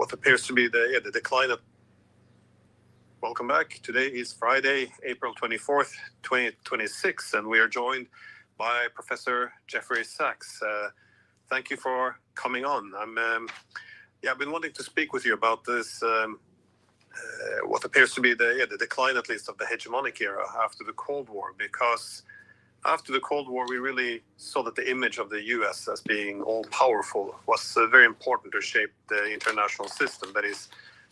what appears to be the decline of... Welcome back. Today is Friday, April 24th, 2026, and we are joined by Professor Jeffrey Sachs. Thank you for coming on. I've been wanting to speak with you about this, what appears to be the decline, at least, of the hegemonic era after the Cold War, because after the Cold War, we really saw that the image of the US as being all-powerful was very important to shape the international system. That is,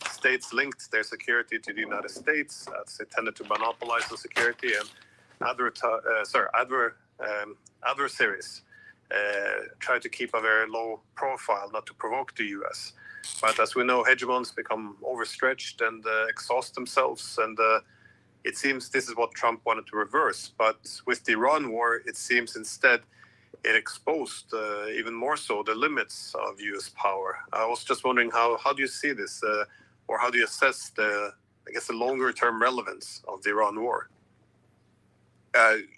states linked their security to the United States, as it tended to monopolize the security, and adversaries tried to keep a very low profile, not to provoke the US. But as we know, hegemons become overstretched and exhaust themselves, and it seems this is what Trump wanted to reverse. But with the Iran war, it seems instead it exposed even more so the limits of US power. I was just wondering, how do you see this, or how do you assess the longer term relevance of the Iran war?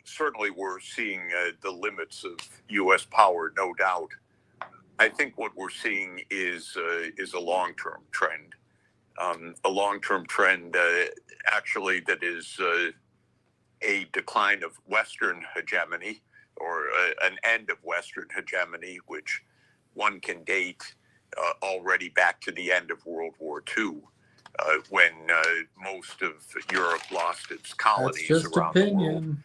Certainly we're seeing the limits of US power, no doubt. I think what we're seeing is a long-term trend. A long-term trend, actually, that is a decline of Western hegemony, or an end of Western hegemony, which one can date already back to the end of World War II, when most of Europe lost its colonies around the world.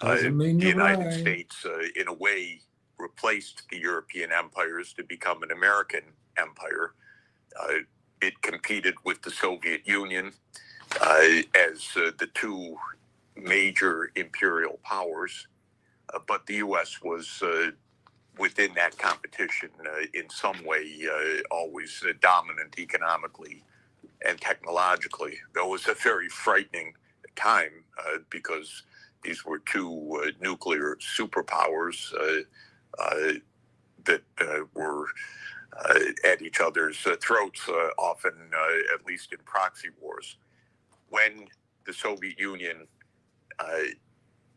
The United States, in a way, replaced the European empires to become an American empire. It competed with the Soviet Union as the two major imperial powers, but the U.S. was within that competition in some way always dominant economically and technologically. That was a very frightening time because these were two nuclear superpowers that were at each other's throats, often, at least in proxy wars. When the Soviet Union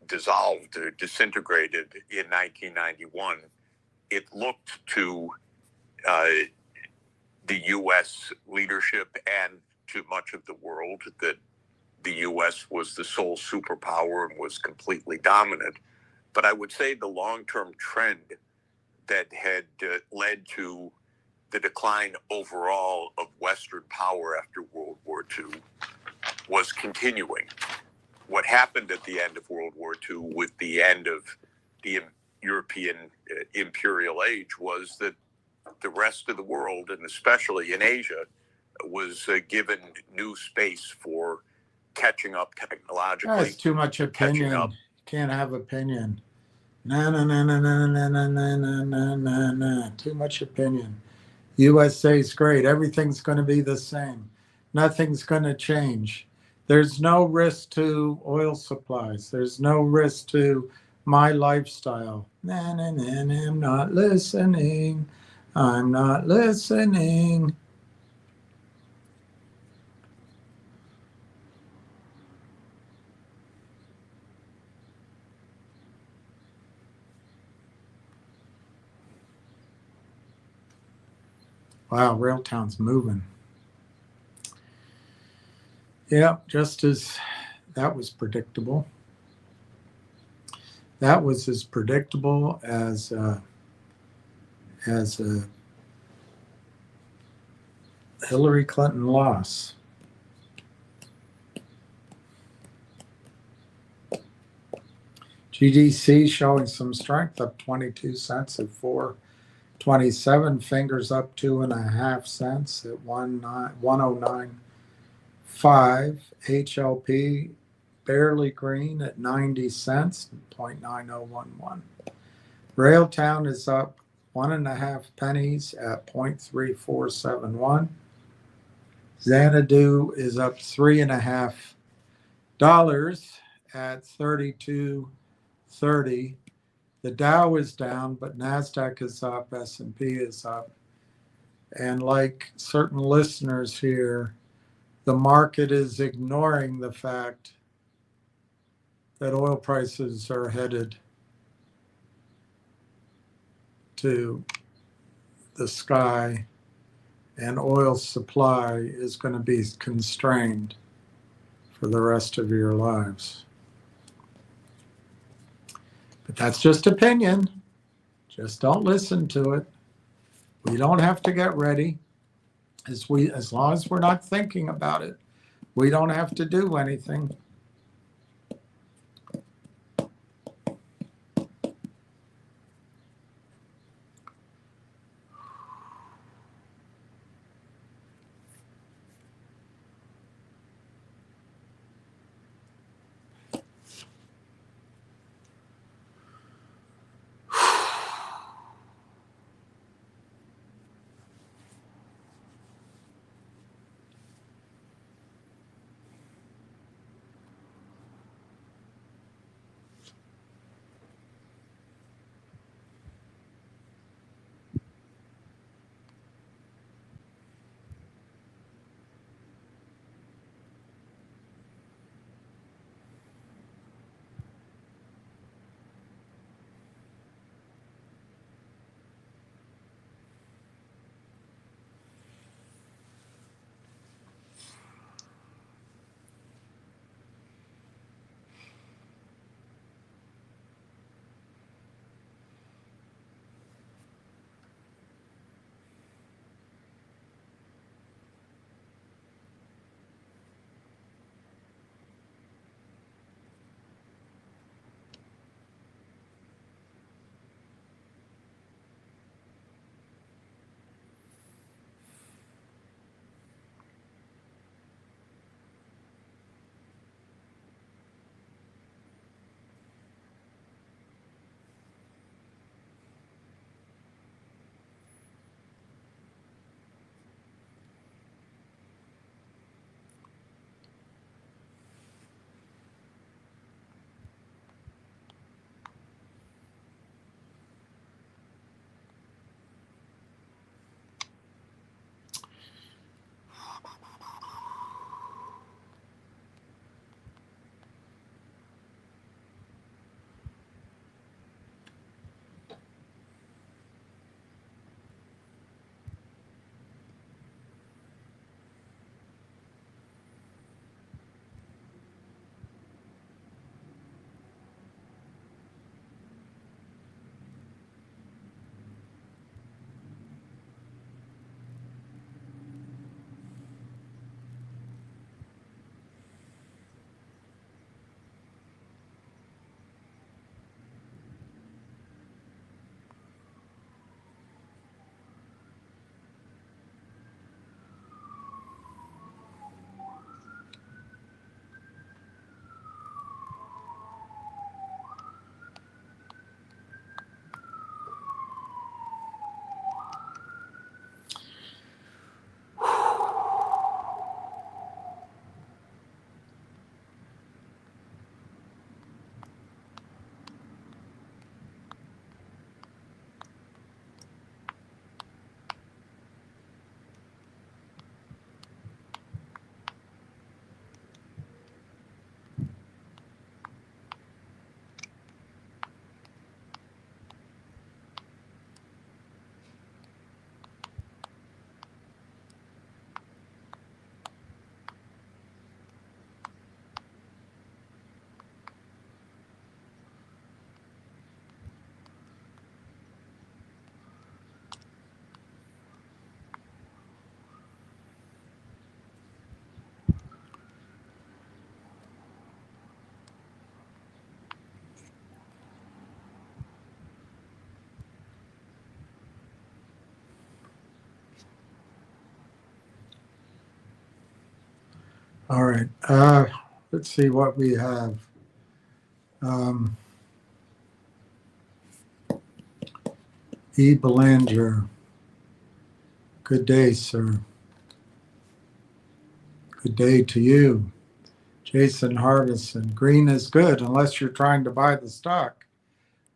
dissolved or disintegrated in 1991, it looked to the U.S. leadership and to much of the world that the U.S. was the sole superpower and was completely dominant. But I would say the long-term trend that had led to the decline overall of Western power after World War II was continuing. What happened at the end of World War II with the end of the European imperial age was that the rest of the world, and especially in Asia, was given new space for catching up technologically. That's too much opinion. Can't have opinion. No. Too much opinion. USA's great. Everything's going to be the same. Nothing's going to change. There's no risk to oil supplies. There's no risk to my lifestyle. I'm not listening. I'm not listening. Wow, Railtown's moving. Yeah, just as that was predictable. That was as predictable as a Hillary Clinton loss. GDC showing some strength, up 22 cents at 4.27. Fingers up 2.5 cents at 109.5. HLP barely green at 90 cents, 0.9011. Railtown is up 1.5 pennies at 0.3471. Xanadu is up $3.50 at 32.30. The Dow is down, but NASDAQ is up, S&P is up. And like certain listeners here, the market is ignoring the fact that oil prices are headed to the sky and oil supply is going to be constrained for the rest of your lives. But that's just opinion. Just don't listen to it. We don't have to get ready. As long as we're not thinking about it, we don't have to do anything. All right. Let's see what we have. E. Belanger. Good day, sir. Good day to you. Jason Harbison. Green is good unless you're trying to buy the stock.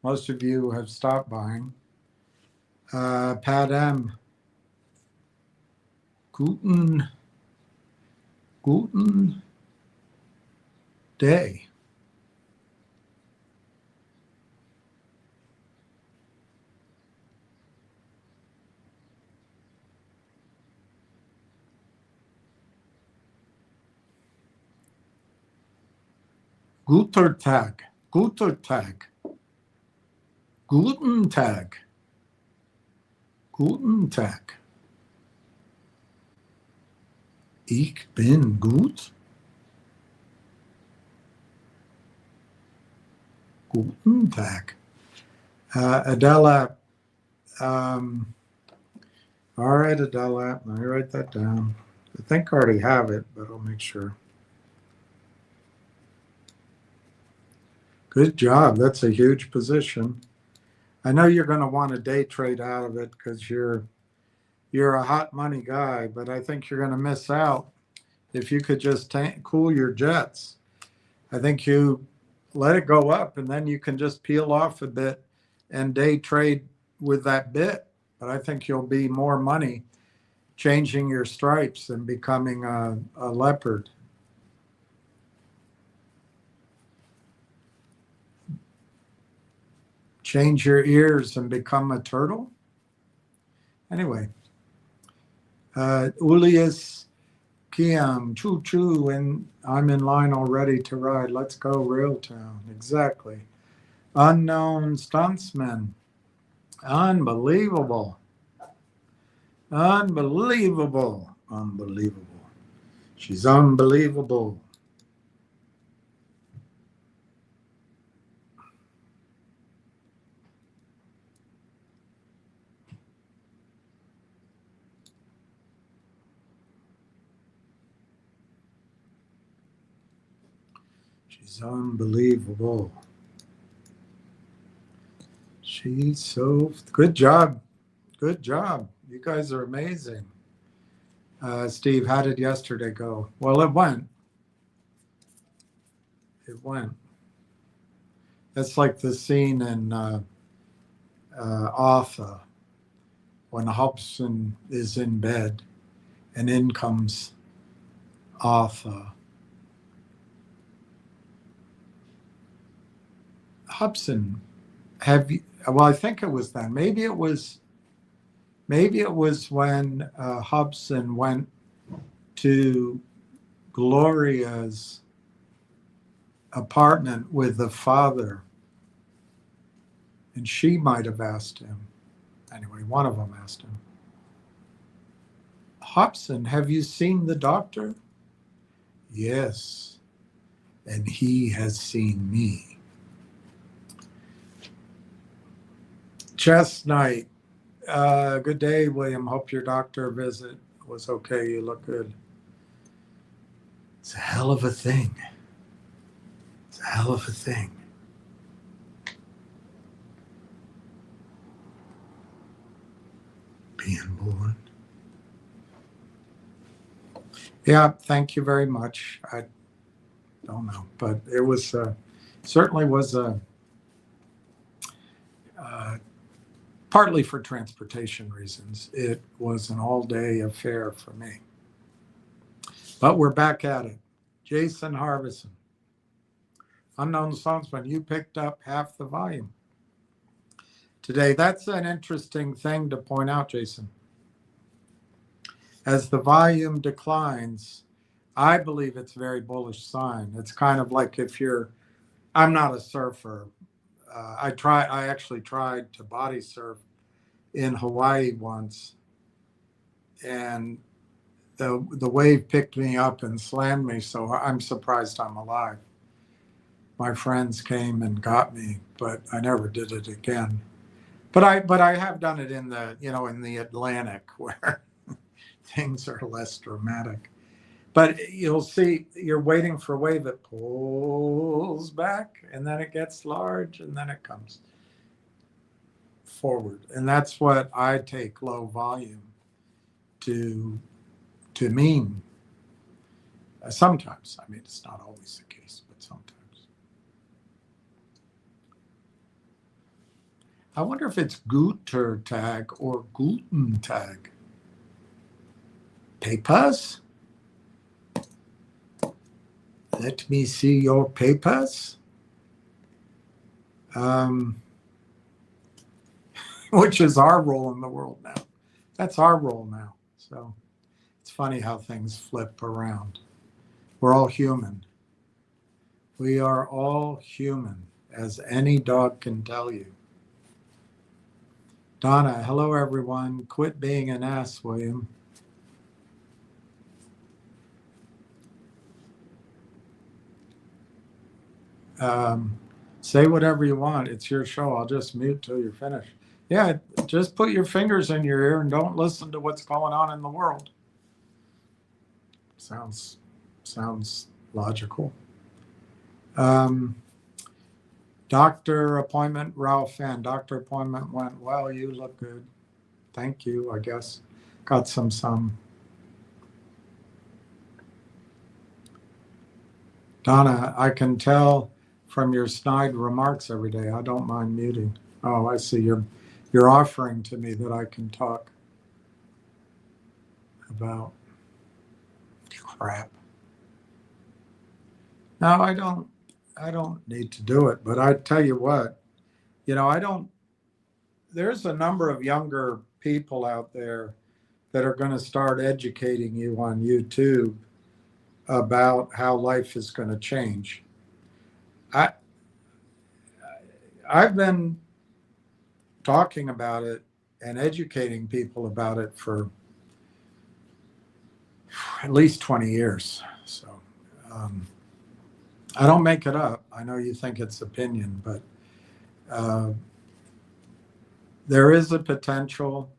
Most of you have stopped buying. Pat M. Guten day. Guter Tag. Guter Tag. Guten Tag. Guten Tag. Ich bin gut. Guten Tag. Adela, all right, Adela, let me write that down. I think I already have it, but I'll make sure. Good job. That's a huge position. I know you're going to want to day trade out of it because you're a hot money guy, but I think you're going to miss out if you could just cool your jets. I think you let it go up and then you can just peel off a bit and day trade with that bit. But I think you'll be more money changing your stripes and becoming a leopard. Change your ears and become a turtle? Anyway, Ulius Kiam, choo choo, and I'm in line already to ride. Let's go, Railtown. Exactly. Unknown stuntsman. Unbelievable. Unbelievable. Unbelievable. She's unbelievable. She's unbelievable. She's so good job. Good job. You guys are amazing. Steve, how did yesterday go? Well, it went. It went. That's like the scene in Arthur when Hobson is in bed and in comes Arthur. Hobson, have you? Well, I think it was then. Maybe it was when Hobson went to Gloria's apartment with the father, and she might have asked him. Anyway, one of them asked him, Hobson, have you seen the doctor? Yes, and he has seen me. Chestnut, good day, William. Hope your doctor visit was okay. You look good. It's a hell of a thing. It's a hell of a thing. Being born. Yeah, thank you very much. I don't know, but it was certainly was a partly for transportation reasons. It was an all-day affair for me. But we're back at it. Jason Harbison, Unknown Songsman, you picked up half the volume today. That's an interesting thing to point out, Jason. As the volume declines, I believe it's a very bullish sign. It's kind of like I'm not a surfer. I actually tried to body surf in Hawaii once, and the wave picked me up and slammed me, so I'm surprised I'm alive. My friends came and got me, but I never did it again. But I have done it in the Atlantic where things are less dramatic. But you'll see, you're waiting for a wave that pulls back, and then it gets large, and then it comes forward. And that's what I take low volume to mean. Sometimes. I mean, it's not always the case, but sometimes. I wonder if it's Guter Tag or Guten Tag. Papers? Let me see your papers. Which is our role in the world now. That's our role now. So it's funny how things flip around. We're all human. We are all human, as any dog can tell you. Donna, hello everyone. Quit being an ass, William. Say whatever you want. It's your show. I'll just mute till you're finished. Yeah, just put your fingers in your ear and don't listen to what's going on in the world. Sounds logical. Doctor appointment, Ralph Fan. Doctor appointment went well. You look good. Thank you, I guess. Got some. Donna, I can tell from your snide remarks every day. I don't mind muting. Oh, I see. You're offering to me that I can talk about crap. No, I don't need to do it, but I tell you what, there's a number of younger people out there that are going to start educating you on YouTube about how life is going to change. I've been talking about it and educating people about it for at least 20 years. So I don't make it up. I know you think it's opinion, but there is a potential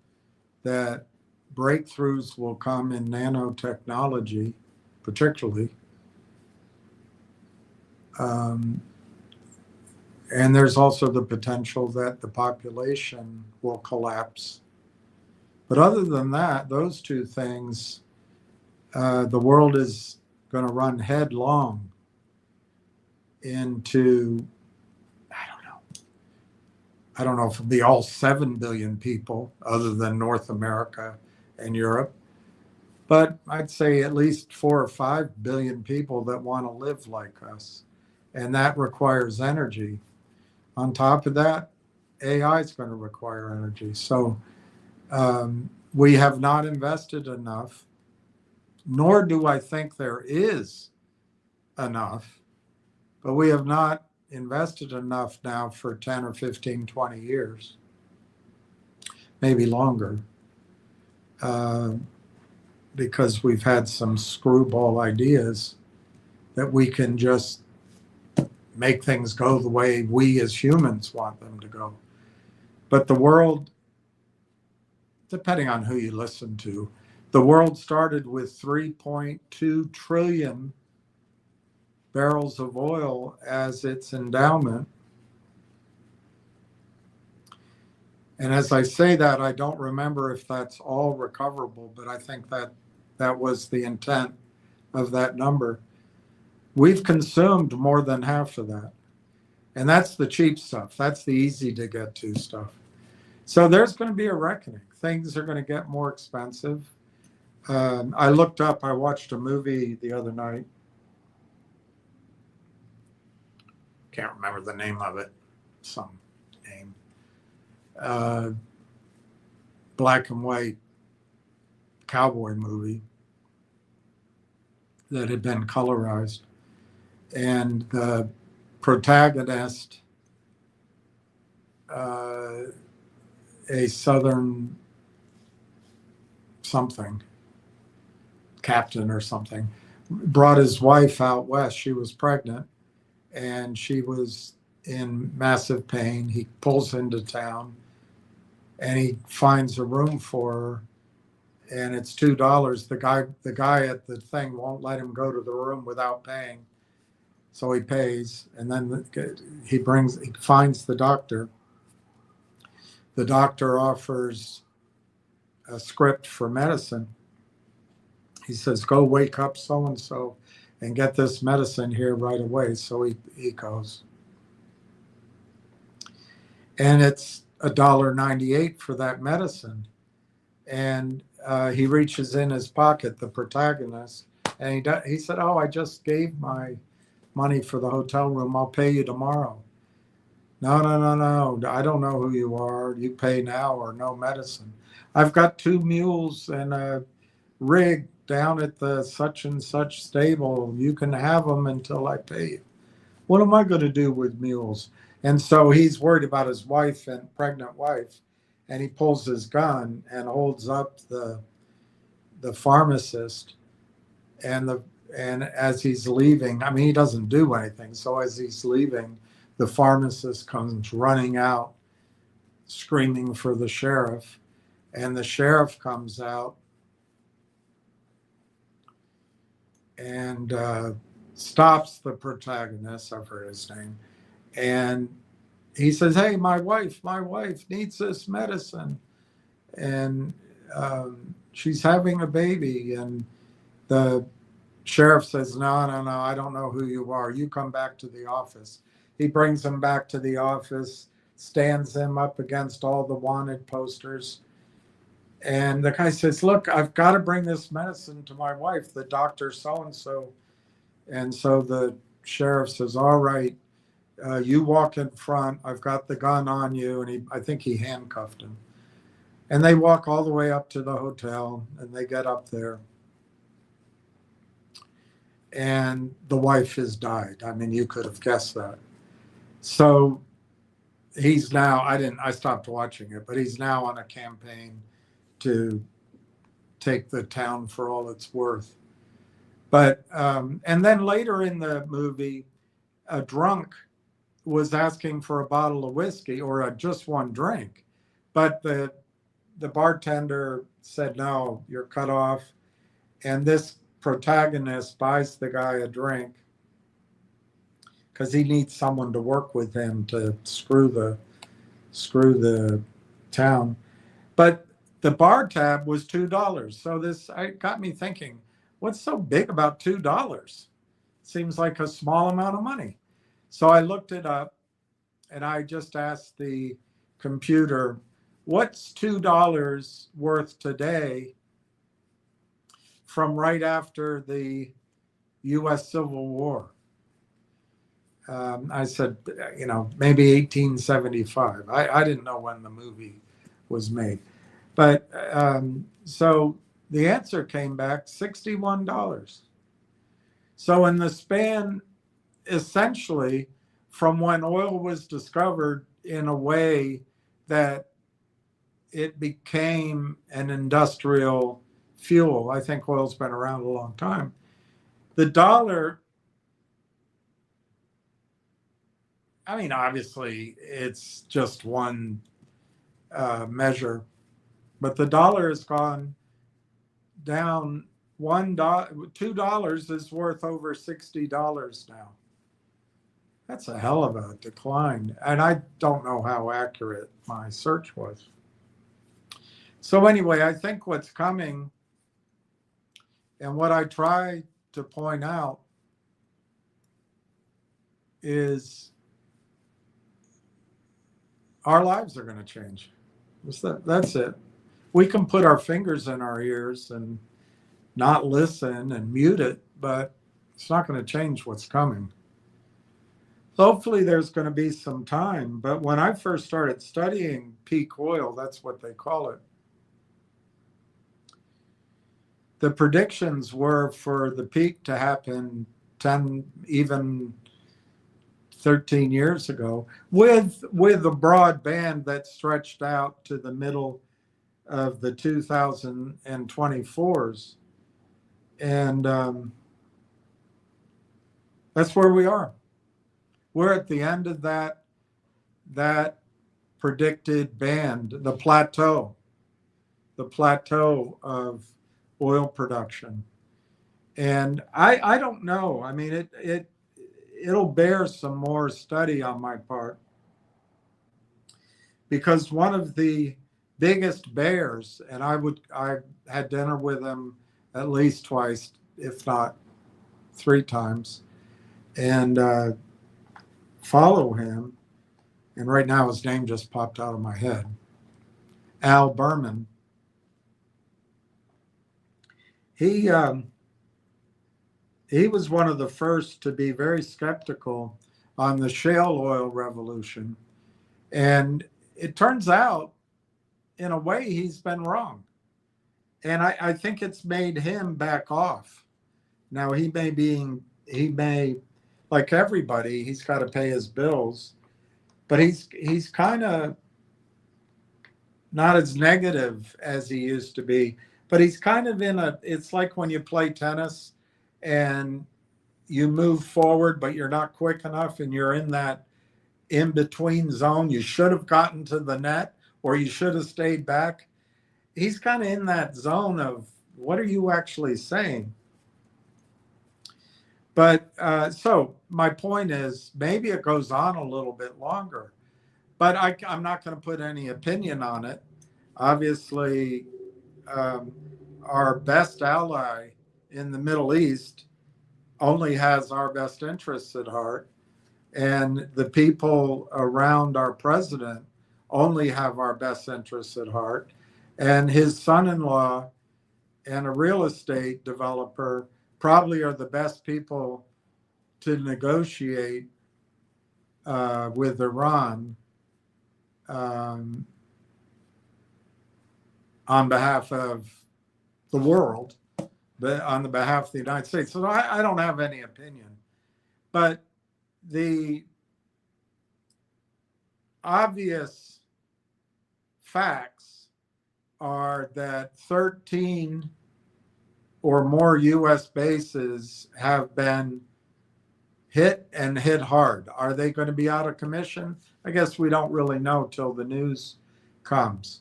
that breakthroughs will come in nanotechnology, particularly. And there's also the potential that the population will collapse. But other than that, those two things, the world is going to run headlong into, I don't know if it'll be all 7 billion people other than North America and Europe, but I'd say at least 4 or 5 billion people that want to live like us. And that requires energy. On top of that, AI is going to require energy. So we have not invested enough, nor do I think there is enough, but we have not invested enough now for 10 or 15, 20 years, maybe longer, because we've had some screwball ideas that we can just make things go the way we as humans want them to go. But the world, depending on who you listen to, the world started with 3.2 trillion barrels of oil as its endowment. And as I say that, I don't remember if that's all recoverable, but I think that was the intent of that number. We've consumed more than half of that. And that's the cheap stuff. That's the easy to get to stuff. So there's going to be a reckoning. Things are going to get more expensive. I watched a movie the other night. Can't remember the name of it. Some name. Black and white cowboy movie that had been colorized. And the protagonist, a Southern something, captain or something, brought his wife out west. She was pregnant and she was in massive pain. He pulls into town and he finds a room for her, and it's $2. The guy at the thing won't let him go to the room without paying. So he pays, and then he finds the doctor. The doctor offers a script for medicine. He says, go wake up so-and-so and get this medicine here right away. So he goes. And it's $1.98 for that medicine. And he reaches in his pocket, the protagonist, and he said, oh, I just gave my money for the hotel room. I'll pay you tomorrow. No. I don't know who you are. You pay now or no medicine. I've got 2 mules and a rig down at the such and such stable. You can have them until I pay you. What am I going to do with mules? And so he's worried about his wife and pregnant wife, and he pulls his gun and holds up the pharmacist, and as he's leaving, I mean, he doesn't do anything. So as he's leaving, the pharmacist comes running out, screaming for the sheriff, and the sheriff comes out and stops the protagonist, I forget his name, and he says, "Hey, my wife needs this medicine, and she's having a baby." And the sheriff says, "No, no, no, I don't know who you are. You come back to the office." He brings him back to the office, stands him up against all the wanted posters. And the guy says, "Look, I've got to bring this medicine to my wife, the doctor so-and-so." And so the sheriff says, "All right, you walk in front. I've got the gun on you." And I think he handcuffed him. And they walk all the way up to the hotel, and they get up there. And the wife has died. I mean, you could have guessed that. So he's now, I stopped watching it, but he's now on a campaign to take the town for all it's worth. But, and then later in the movie, a drunk was asking for a bottle of whiskey or just one drink. But the bartender said, "No, you're cut off." And this protagonist buys the guy a drink because he needs someone to work with him to screw the town. But the bar tab was $2. So it got me thinking, what's so big about $2? Seems like a small amount of money. So I looked it up, and I just asked the computer, what's $2 worth today from right after the U.S. Civil War? I said, maybe 1875. I didn't know when the movie was made. But so the answer came back $61. So in the span, essentially, from when oil was discovered in a way that it became an industrial fuel, I think oil's been around a long time, the dollar, I mean, obviously, it's just one measure, but the dollar has gone down $2 is worth over $60 now. That's a hell of a decline. And I don't know how accurate my search was. So anyway, I think what's coming, and what I try to point out, is our lives are going to change. That's it. We can put our fingers in our ears and not listen and mute it, but it's not going to change what's coming. Hopefully there's going to be some time, but when I first started studying peak oil, that's what they call it, the predictions were for the peak to happen 10, even 13 years ago, with a broad band that stretched out to the middle of the 2024s. And that's where we are. We're at the end of that predicted band, the plateau of oil production. And I don't know. I mean, it'll bear some more study on my part, because one of the biggest bears, and I had dinner with him at least twice, if not 3 times, and follow him. And right now his name just popped out of my head. Al Berman. He was one of the first to be very skeptical on the shale oil revolution. And it turns out, in a way, he's been wrong. And I think it's made him back off. Now, he may, like everybody, he's got to pay his bills, but he's kind of not as negative as he used to be, but he's kind of it's like when you play tennis and you move forward, but you're not quick enough and you're in that in between zone. You should have gotten to the net or you should have stayed back. He's kind of in that zone of what are you actually saying? But so my point is maybe it goes on a little bit longer, but I'm not going to put any opinion on it. Obviously, our best ally in the Middle East only has our best interests at heart. And the people around our president only have our best interests at heart. And his son-in-law and a real estate developer probably are the best people to negotiate with Iran on behalf of the world, but on the behalf of the United States. So I don't have any opinion. But the obvious facts are that 13 or more U.S. bases have been hit and hit hard. Are they going to be out of commission? I guess we don't really know till the news comes.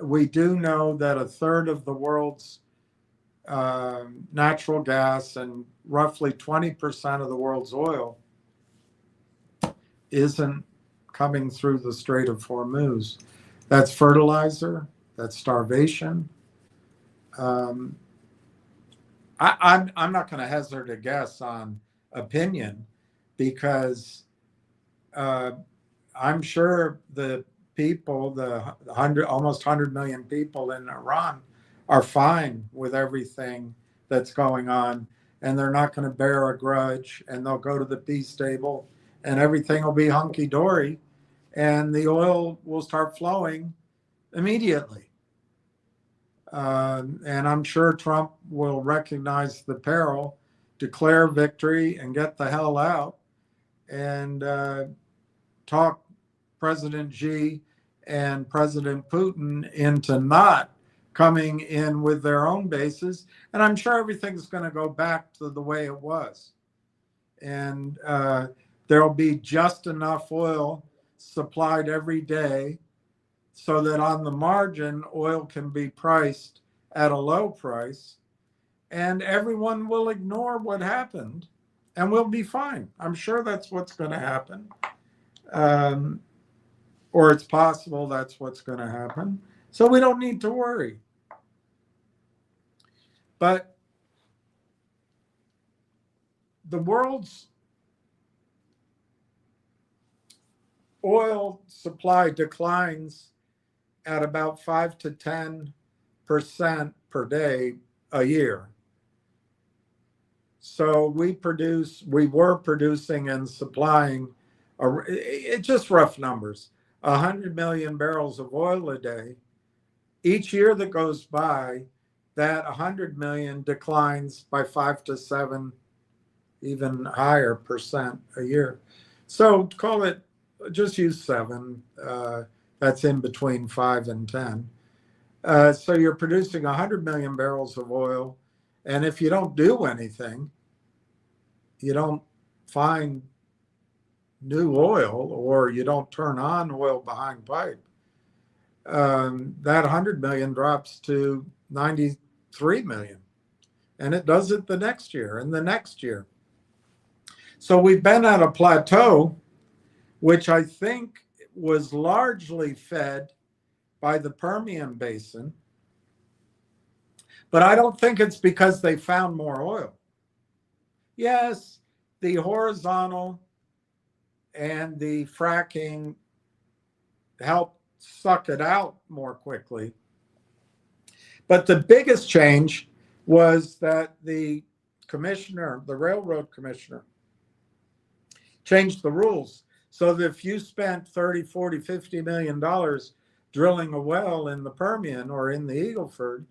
We do know that a third of the world's natural gas and roughly 20% of the world's oil isn't coming through the Strait of Hormuz. That's fertilizer, that's starvation. I'm not going to hazard a guess on opinion because I'm sure the people, the almost 100 million people in Iran are fine with everything that's going on, and they're not going to bear a grudge, and they'll go to the peace table and everything will be hunky-dory and the oil will start flowing immediately. And I'm sure Trump will recognize the peril, declare victory, and get the hell out and talk President Xi and President Putin into not coming in with their own bases. And I'm sure everything's going to go back to the way it was. And there'll be just enough oil supplied every day so that on the margin, oil can be priced at a low price, and everyone will ignore what happened and we'll be fine. I'm sure that's what's going to happen. Or it's possible that's what's going to happen. So we don't need to worry. But the world's oil supply declines at about 5 to 10% per day a year. So we were producing and supplying, it's just rough numbers, 100 million barrels of oil a day. Each year that goes by, that 100 million declines by 5 to 7, even higher percent a year. So call it, just use 7. That's in between 5 and 10. So you're producing 100 million barrels of oil. And if you don't do anything, you don't find new oil or you don't turn on oil behind pipe, that 100 million drops to 93 million. And it does it the next year and the next year. So we've been at a plateau, which I think was largely fed by the Permian Basin. But I don't think it's because they found more oil. Yes, the horizontal and the fracking helped suck it out more quickly. But the biggest change was that the commissioner, the railroad commissioner, changed the rules so that if you spent 30, 40, $50 million drilling a well in the Permian or in the Eagle Ford,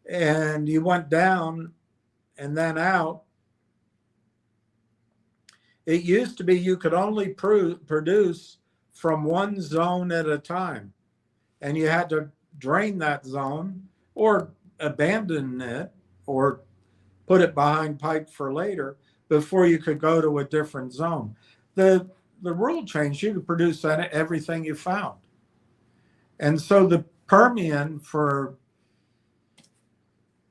and you went down and then out, It used to be you could only produce from one zone at a time, and you had to drain that zone or abandon it or put it behind pipe for later before you could go to a different zone. The rule changed. You could produce everything you found. And so the Permian for,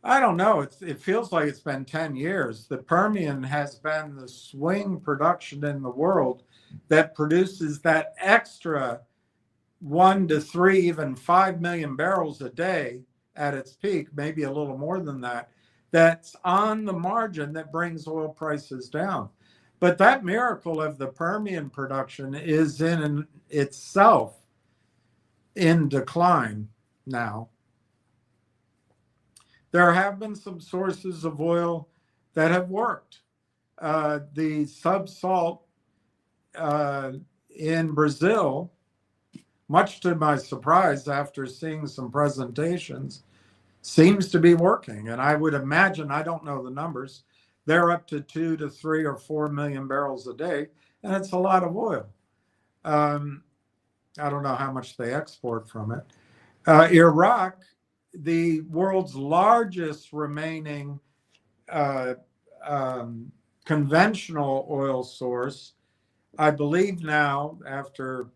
I don't know, it feels like it's been 10 years. The Permian has been the swing production in the world that produces that extra 1 to 3, even 5 million barrels a day at its peak, maybe a little more than that, that's on the margin that brings oil prices down. But that miracle of the Permian production is in itself in decline now. There have been some sources of oil that have worked. The subsalt in Brazil, much to my surprise after seeing some presentations, seems to be working. And I would imagine, I don't know the numbers, they're up to 2 to 3 or 4 million barrels a day, and it's a lot of oil. I don't know how much they export from it. Iraq, the world's largest remaining conventional oil source, I believe now, after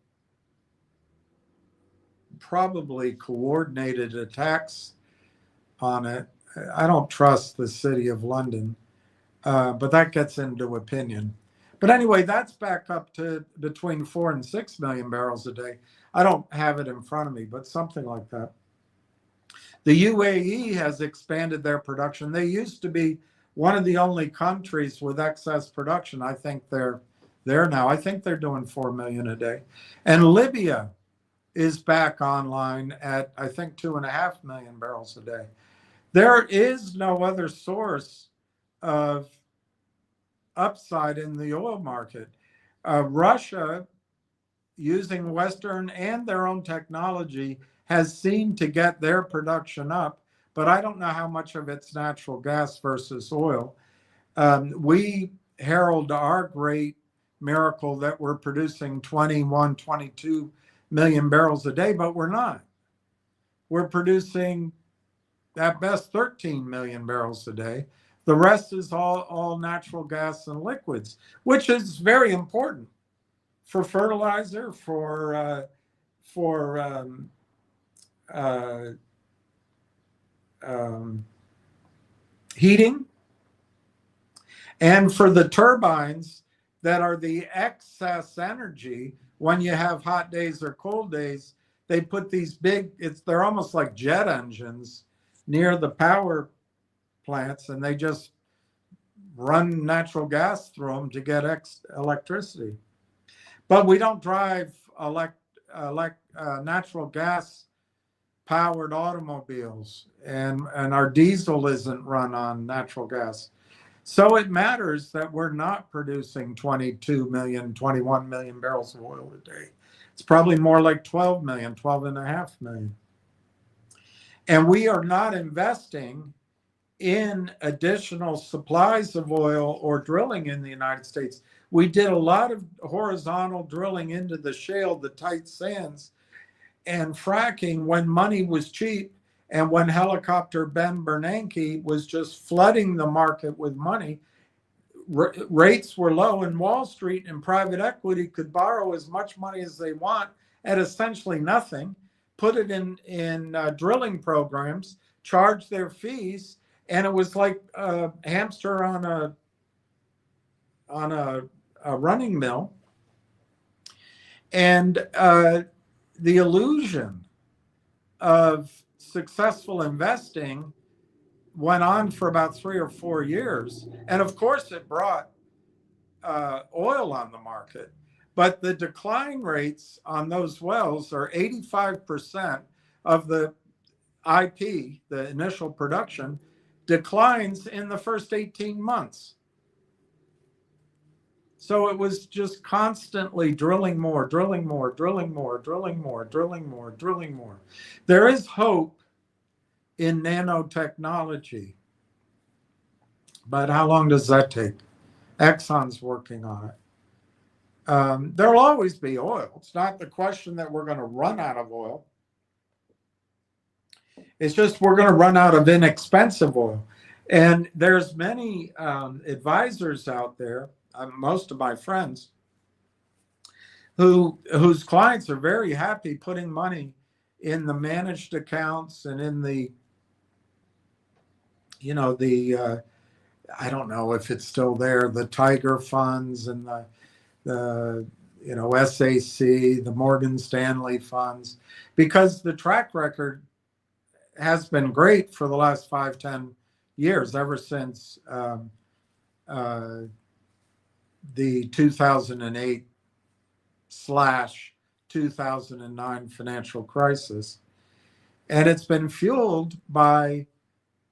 probably coordinated attacks on it, I don't trust the city of London, but that gets into opinion. But anyway, that's back up to between 4 and 6 million barrels a day. I don't have it in front of me, but something like that. The UAE has expanded their production. They used to be one of the only countries with excess production. I think they're there now. I think they're doing 4 million a day. And Libya is back online at, I think, 2.5 million barrels a day. There is no other source of upside in the oil market. Russia, using Western and their own technology, has seemed to get their production up, but I don't know how much of it's natural gas versus oil. We herald our great miracle that we're producing 21, 22 million barrels a day, but we're not. We're producing at best 13 million barrels a day. The rest is all natural gas and liquids, which is very important for fertilizer, for heating, and for the turbines that are the excess energy. When you have hot days or cold days, they put these big, they're almost like jet engines near the power plants, and they just run natural gas through them to get electricity. But we don't drive natural gas powered automobiles, and our diesel isn't run on natural gas. So it matters that we're not producing 22 million, 21 million barrels of oil a day. It's probably more like 12 million, 12.5 million. And we are not investing in additional supplies of oil or drilling in the United States. We did a lot of horizontal drilling into the shale, the tight sands, and fracking when money was cheap and when helicopter Ben Bernanke was just flooding the market with money. Rates were low, and Wall Street and private equity could borrow as much money as they want at essentially nothing, put it in drilling programs, charge their fees, and it was like a hamster on a running mill. And the illusion of successful investing went on for about 3 or 4 years. And of course, it brought oil on the market. But the decline rates on those wells are 85% of the IP, the initial production, declines in the first 18 months. So it was just constantly drilling more, drilling more, drilling more, drilling more, drilling more, drilling more. There is hope in nanotechnology, but how long does that take? Exxon's working on it. There'll always be oil. It's not the question that we're going to run out of oil. It's just we're going to run out of inexpensive oil. And there's many advisors out there, most of my friends, whose clients are very happy putting money in the managed accounts and in the, I don't know if it's still there, the Tiger funds and the SAC, the Morgan Stanley funds, because the track record has been great for the last 5-10 years, ever since the 2008/2009 financial crisis. And it's been fueled by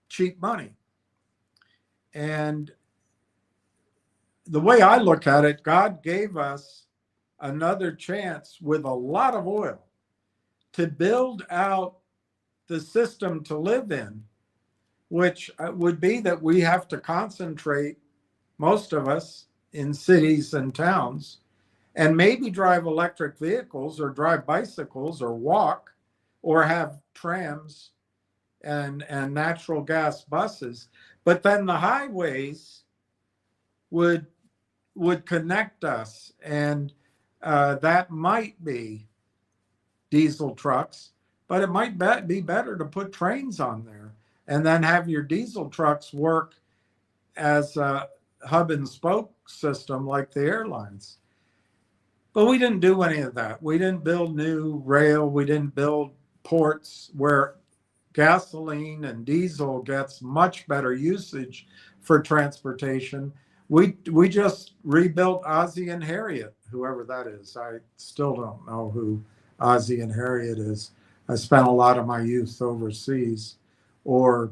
cheap money. And the way I look at it, God gave us another chance with a lot of oil to build out the system to live in, which would be that we have to concentrate, most of us, in cities and towns, and maybe drive electric vehicles or drive bicycles or walk or have trams and natural gas buses. But then the highways would connect us, and that might be diesel trucks, but it might be better to put trains on there and then have your diesel trucks work as a hub and spoke system like the airlines. But we didn't do any of that. We didn't build new rail. We didn't build ports where gasoline and diesel gets much better usage for transportation. We just rebuilt Ozzie and Harriet, whoever that is. I still don't know who Ozzie and Harriet is. I spent a lot of my youth overseas, or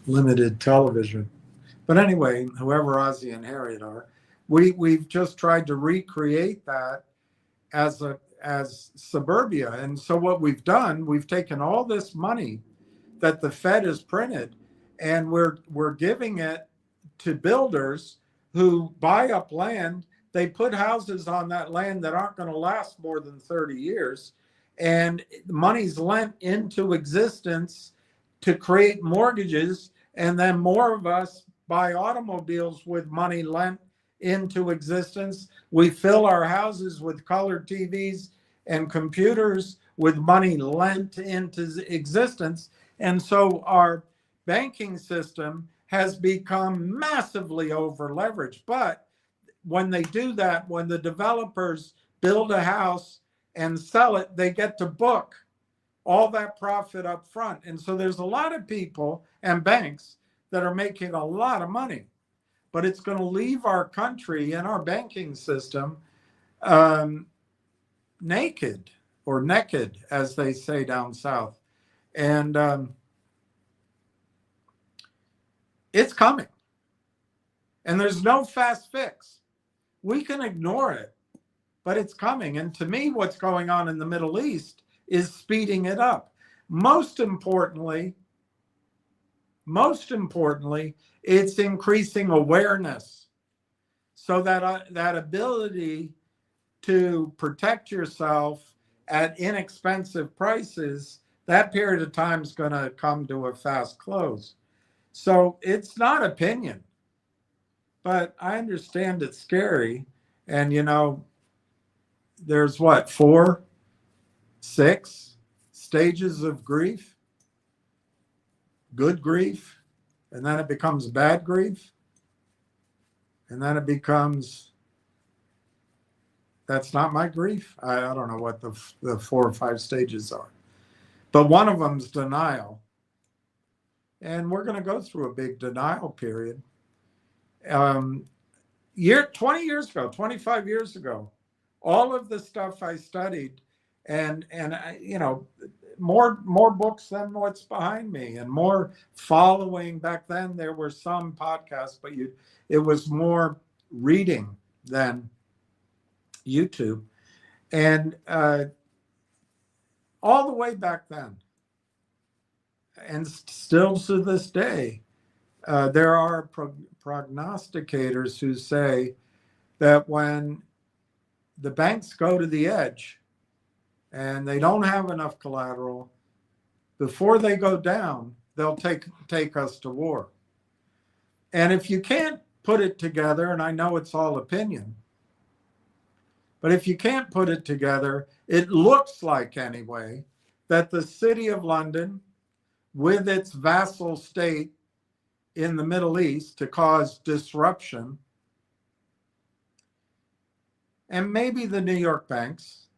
limited television. But anyway, whoever Ozzie and Harriet are, we've just tried to recreate that as suburbia. And so what we've done, we've taken all this money that the Fed has printed, and we're giving it to builders who buy up land. They put houses on that land that aren't going to last more than 30 years. And money's lent into existence to create mortgages. And then more of us buy automobiles with money lent into existence. We fill our houses with colored TVs and computers with money lent into existence. And so our banking system has become massively over leveraged. But when they do that, when the developers build a house and sell it, they get to book all that profit up front. And so there's a lot of people and banks that are making a lot of money, but it's going to leave our country and our banking system naked, or naked, as they say down south. And it's coming. And there's no fast fix. We can ignore it, but it's coming. And to me, what's going on in the Middle East is speeding it up. Most importantly, it's increasing awareness, so that that ability to protect yourself at inexpensive prices, that period of time is going to come to a fast close. So it's not opinion, but I understand it's scary. And, there's 4, 6 stages of grief. Good grief, and then it becomes bad grief, and then it becomes, that's not my grief. I don't know what the 4 or 5 stages are, but one of them is denial. And we're going to go through a big denial period. 20 years ago, 25 years ago, all of the stuff I studied, and more books than what's behind me, and more following. Back then there were some podcasts, but it was more reading than YouTube. And all the way back then, and still to this day, there are prognosticators who say that when the banks go to the edge and they don't have enough collateral, before they go down, they'll take us to war. And if you can't put it together, and I know it's all opinion, but if you can't put it together, it looks like anyway that the City of London, with its vassal state in the Middle East to cause disruption, and maybe the New York banks,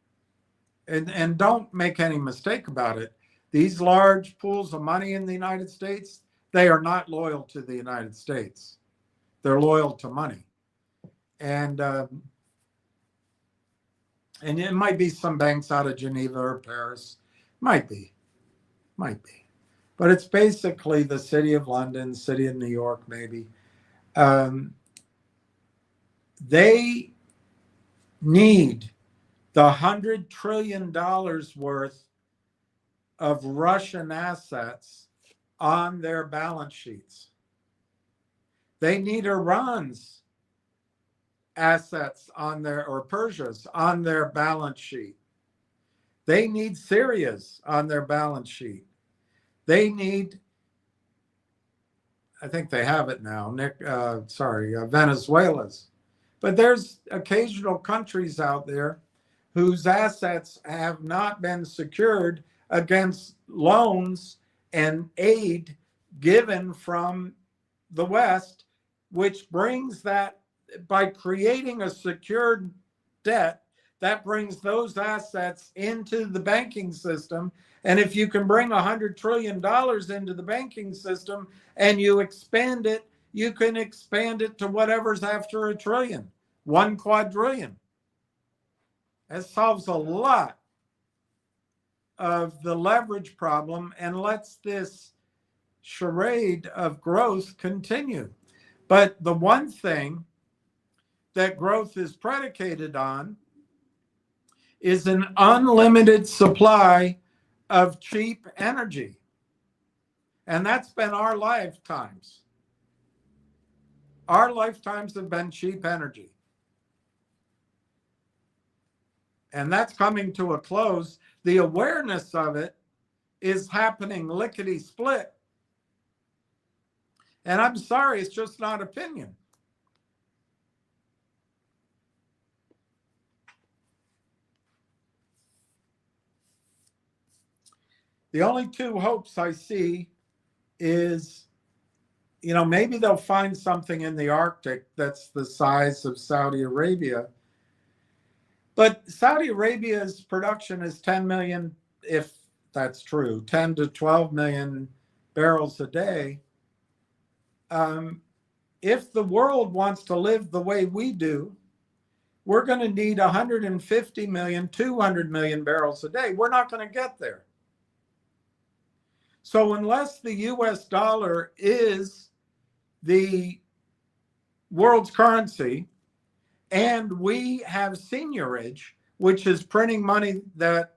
and don't make any mistake about it, these large pools of money in the United States, they are not loyal to the United States. They're loyal to money. And it might be some banks out of Geneva or Paris. Might be. But it's basically the City of London, City of New York, maybe. They need the $100 trillion worth of Russian assets on their balance sheets. They need Iran's assets on their, or Persia's on their balance sheet. They need Syria's on their balance sheet. They need, I think they have it now, Venezuela's. But there's occasional countries out there whose assets have not been secured against loans and aid given from the West, which brings that, by creating a secured debt, that brings those assets into the banking system. And if you can bring $100 trillion into the banking system and you expand it, you can expand it to whatever's after $1 trillion, 1 quadrillion. That solves a lot of the leverage problem and lets this charade of growth continue. But the one thing that growth is predicated on is an unlimited supply of cheap energy. And that's been our lifetimes. Our lifetimes have been cheap energy. And that's coming to a close. The awareness of it is happening lickety-split. And I'm sorry, it's just not opinion. The only two hopes I see is, maybe they'll find something in the Arctic that's the size of Saudi Arabia. But Saudi Arabia's production is 10 million, if that's true, 10 to 12 million barrels a day. If the world wants to live the way we do, we're going to need 150 million, 200 million barrels a day. We're not going to get there. So unless the US dollar is the world's currency, and we have seigniorage, which is printing money that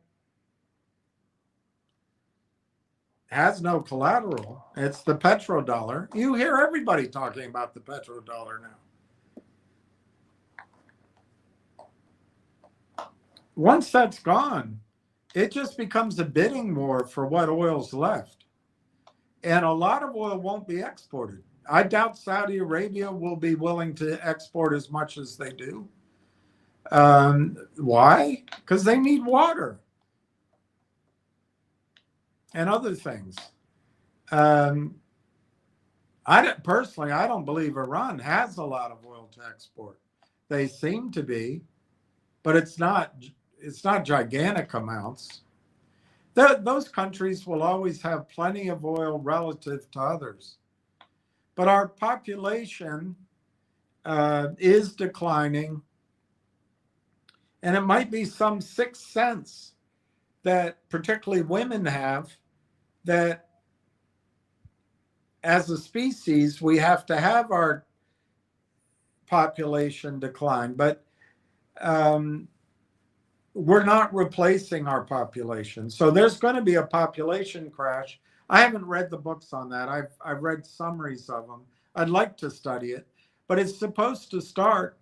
has no collateral. It's the petrodollar. You hear everybody talking about the petrodollar now. Once that's gone, it just becomes a bidding war for what oil's left. And a lot of oil won't be exported. I doubt Saudi Arabia will be willing to export as much as they do. Why? Because they need water and other things. I don't believe Iran has a lot of oil to export. They seem to be, but it's not gigantic amounts. Those countries will always have plenty of oil relative to others. But our population is declining, and it might be some sixth sense that particularly women have, that as a species, we have to have our population decline. But we're not replacing our population. So there's going to be a population crash. I haven't read the books on that. I've read summaries of them. I'd like to study it, but it's supposed to start,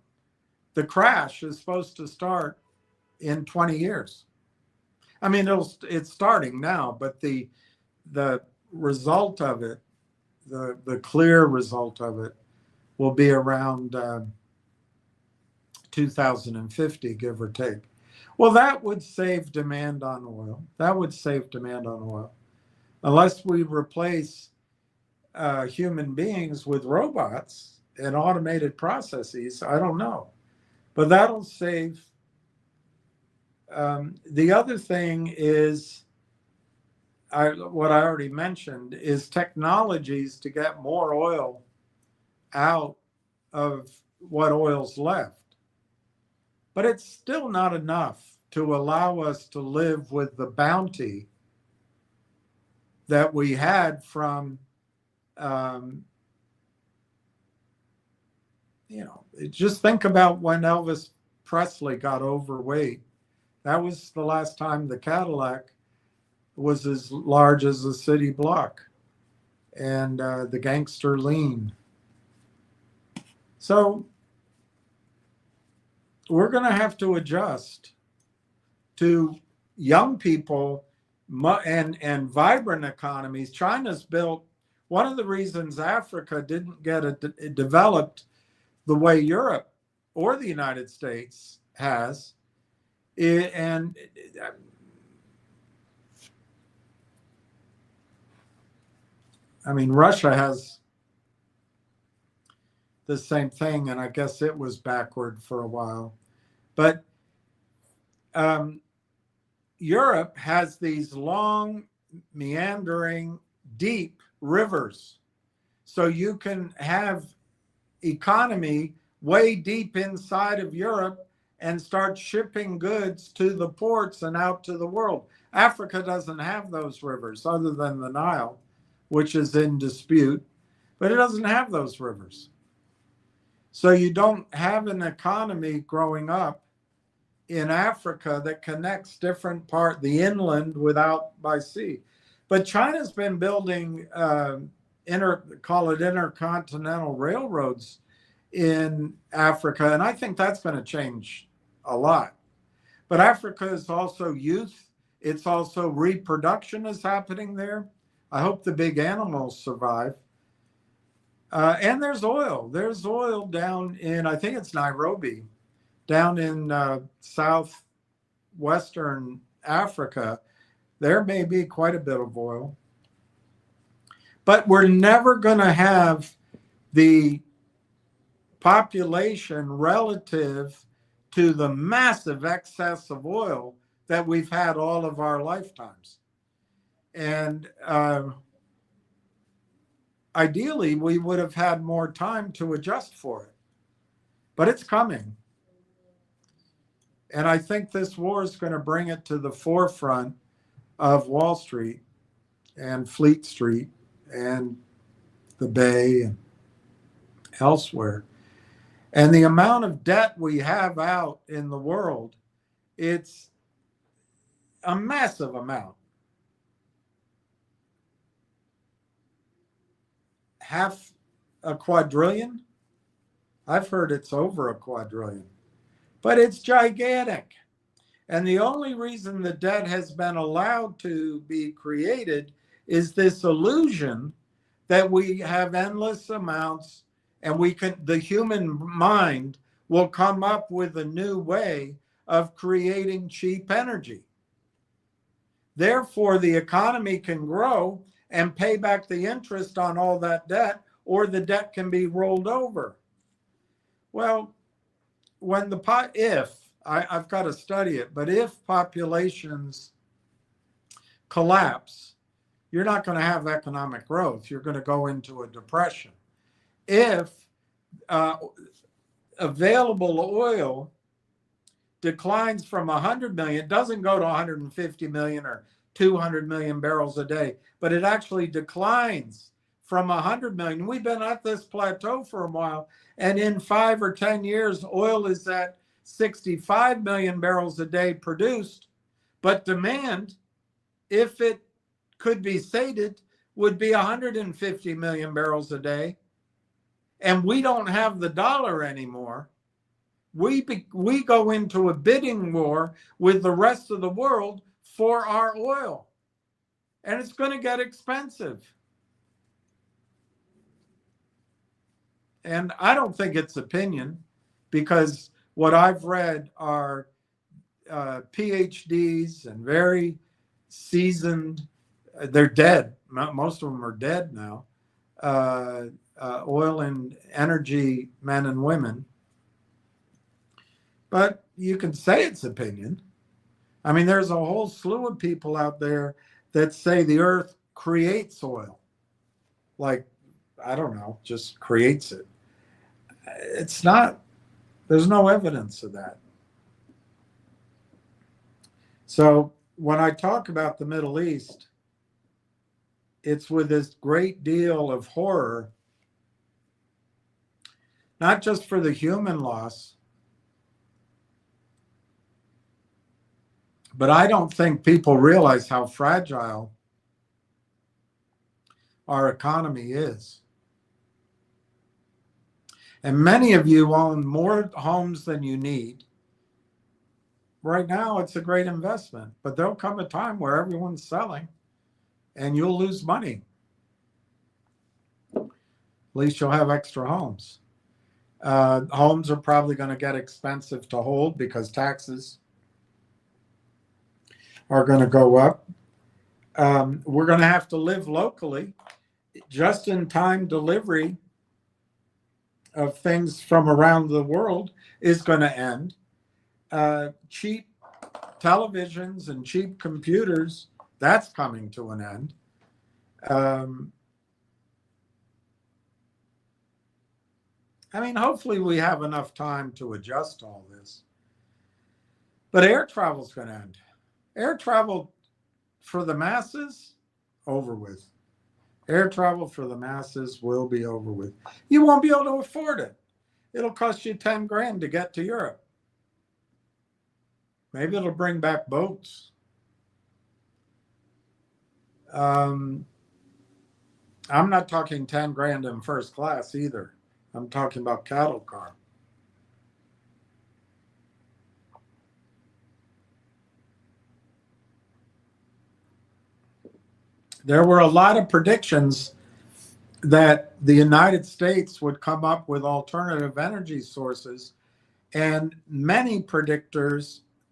the crash is supposed to start in 20 years. I mean, it's starting now, but the result of it, the clear result of it, will be around 2050, give or take. Well, that would save demand on oil. That would save demand on oil. Unless we replace human beings with robots and automated processes, I don't know. But that'll save. The other thing is, what I already mentioned, is technologies to get more oil out of what oil's left. But it's still not enough to allow us to live with the bounty that we had from, just think about when Elvis Presley got overweight. That was the last time the Cadillac was as large as a city block, and the gangster lean. So we're going to have to adjust to young people and vibrant economies. China's built, one of the reasons Africa didn't get developed the way Europe or the United States has, and I mean, Russia has the same thing, and I guess it was backward for a while. But Europe has these long, meandering, deep rivers. So you can have economy way deep inside of Europe and start shipping goods to the ports and out to the world. Africa doesn't have those rivers other than the Nile, which is in dispute, but it doesn't have those rivers. So you don't have an economy growing up in Africa that connects different the inland by sea. But China's been building call it intercontinental railroads in Africa, and I think that's going to change a lot. But Africa is also youth. It's also reproduction is happening there. I hope the big animals survive. And there's oil. There's oil down in, I think it's Nairobi, down in southwestern Africa. There may be quite a bit of oil. But we're never going to have the population relative to the massive excess of oil that we've had all of our lifetimes. And ideally, we would have had more time to adjust for it. But it's coming. And I think this war is going to bring it to the forefront of Wall Street and Fleet Street and the Bay and elsewhere. And the amount of debt we have out in the world, it's a massive amount. Half a quadrillion? I've heard it's over a quadrillion. But it's gigantic. And the only reason the debt has been allowed to be created is this illusion that we have endless amounts, and the human mind will come up with a new way of creating cheap energy. Therefore, the economy can grow and pay back the interest on all that debt, or the debt can be rolled over. Well, I've got to study it, but if populations collapse, you're not going to have economic growth. You're going to go into a depression. If available oil declines from 100 million, it doesn't go to 150 million or 200 million barrels a day, but it actually declines from 100 million. We've been at this plateau for a while, and in 5 or 10 years, oil is at 65 million barrels a day produced, but demand, if it could be sated, would be 150 million barrels a day, and we don't have the dollar anymore. We go into a bidding war with the rest of the world for our oil, and it's going to get expensive. And I don't think it's opinion, because what I've read are PhDs and very seasoned, they're dead. Most of them are dead now. Oil and energy men and women. But you can say it's opinion. I mean, there's a whole slew of people out there that say the earth creates oil. Like, I don't know, just creates it. It's not, there's no evidence of that. So when I talk about the Middle East, it's with this great deal of horror, not just for the human loss, but I don't think people realize how fragile our economy is. And many of you own more homes than you need. Right now, it's a great investment, but there'll come a time where everyone's selling and you'll lose money. At least you'll have extra homes. Homes are probably going to get expensive to hold because taxes are going to go up. We're going to have to live locally. Just-in-time delivery of things from around the world is going to end. Cheap televisions and cheap computers, that's coming to an end. I mean, hopefully we have enough time to adjust all this. But air travel is going to end. Air travel for the masses, over with. Air travel for the masses will be over with. You won't be able to afford it. It'll cost you 10 grand to get to Europe. Maybe it'll bring back boats. I'm not talking 10 grand in first class either. I'm talking about cattle car. There were a lot of predictions that the United States would come up with alternative energy sources, and many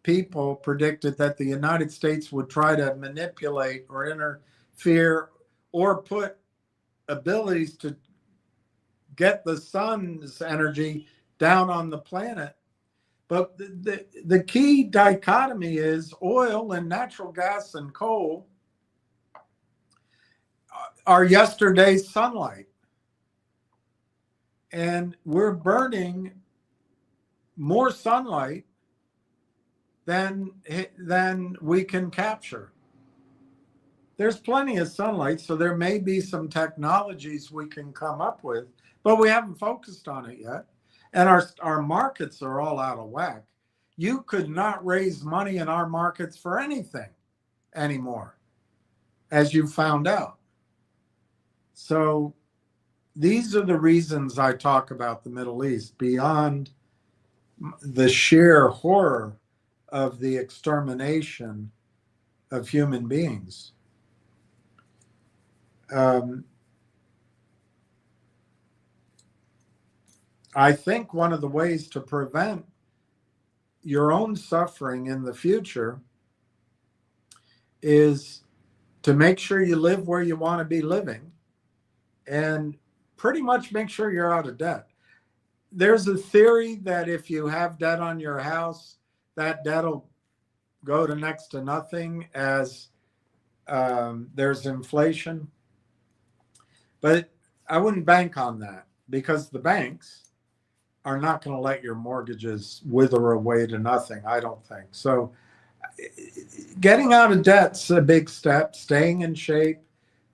people predicted that the United States would try to manipulate or interfere or put abilities to get the sun's energy down on the planet. But the key dichotomy is oil and natural gas and coal are yesterday's sunlight. And we're burning more sunlight than we can capture. There's plenty of sunlight, so there may be some technologies we can come up with, but we haven't focused on it yet. And our markets are all out of whack. You could not raise money in our markets for anything anymore, as you found out. So these are the reasons I talk about the Middle East, beyond the sheer horror of the extermination of human beings. I think one of the ways to prevent your own suffering in the future is to make sure you live where you want to be living and pretty much make sure you're out of debt. There's a theory that if you have debt on your house, that debt will go to next to nothing as there's inflation. But I wouldn't bank on that, because the banks are not going to let your mortgages wither away to nothing, I don't think. So getting out of debt's a big step. Staying in shape,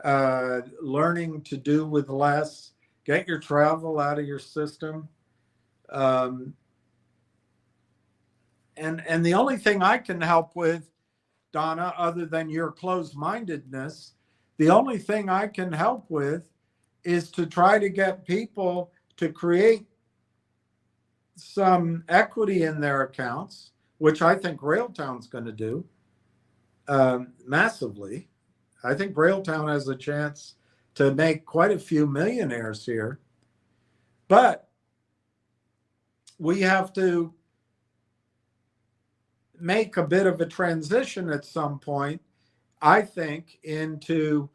learning to do with less, get your travel out of your system. And the only thing I can help with, Donna, other than your closed-mindedness, The only thing I can help with is to try to get people to create some equity in their accounts, which I think Railtown's going to do massively. I think Railtown has a chance to make quite a few millionaires here. But we have to make a bit of a transition at some point, I think, into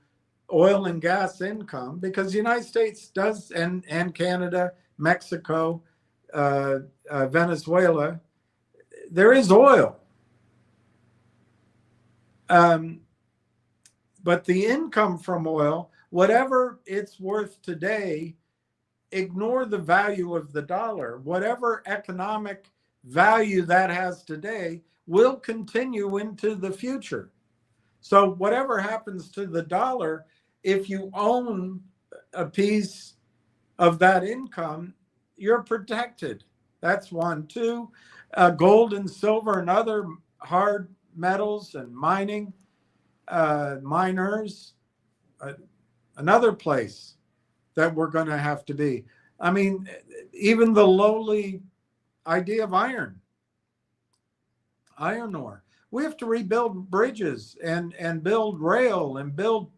oil and gas income, because the United States does, and Canada, Mexico, Venezuela, there is oil. But the income from oil, whatever it's worth today, ignore the value of the dollar. Whatever economic value that has today will continue into the future. So whatever happens to the dollar, if you own a piece of that income, you're protected. That's one. Two, gold and silver and other hard metals and mining, miners, another place that we're going to have to be. I mean, even the lowly idea of iron ore. We have to rebuild bridges and build rail and build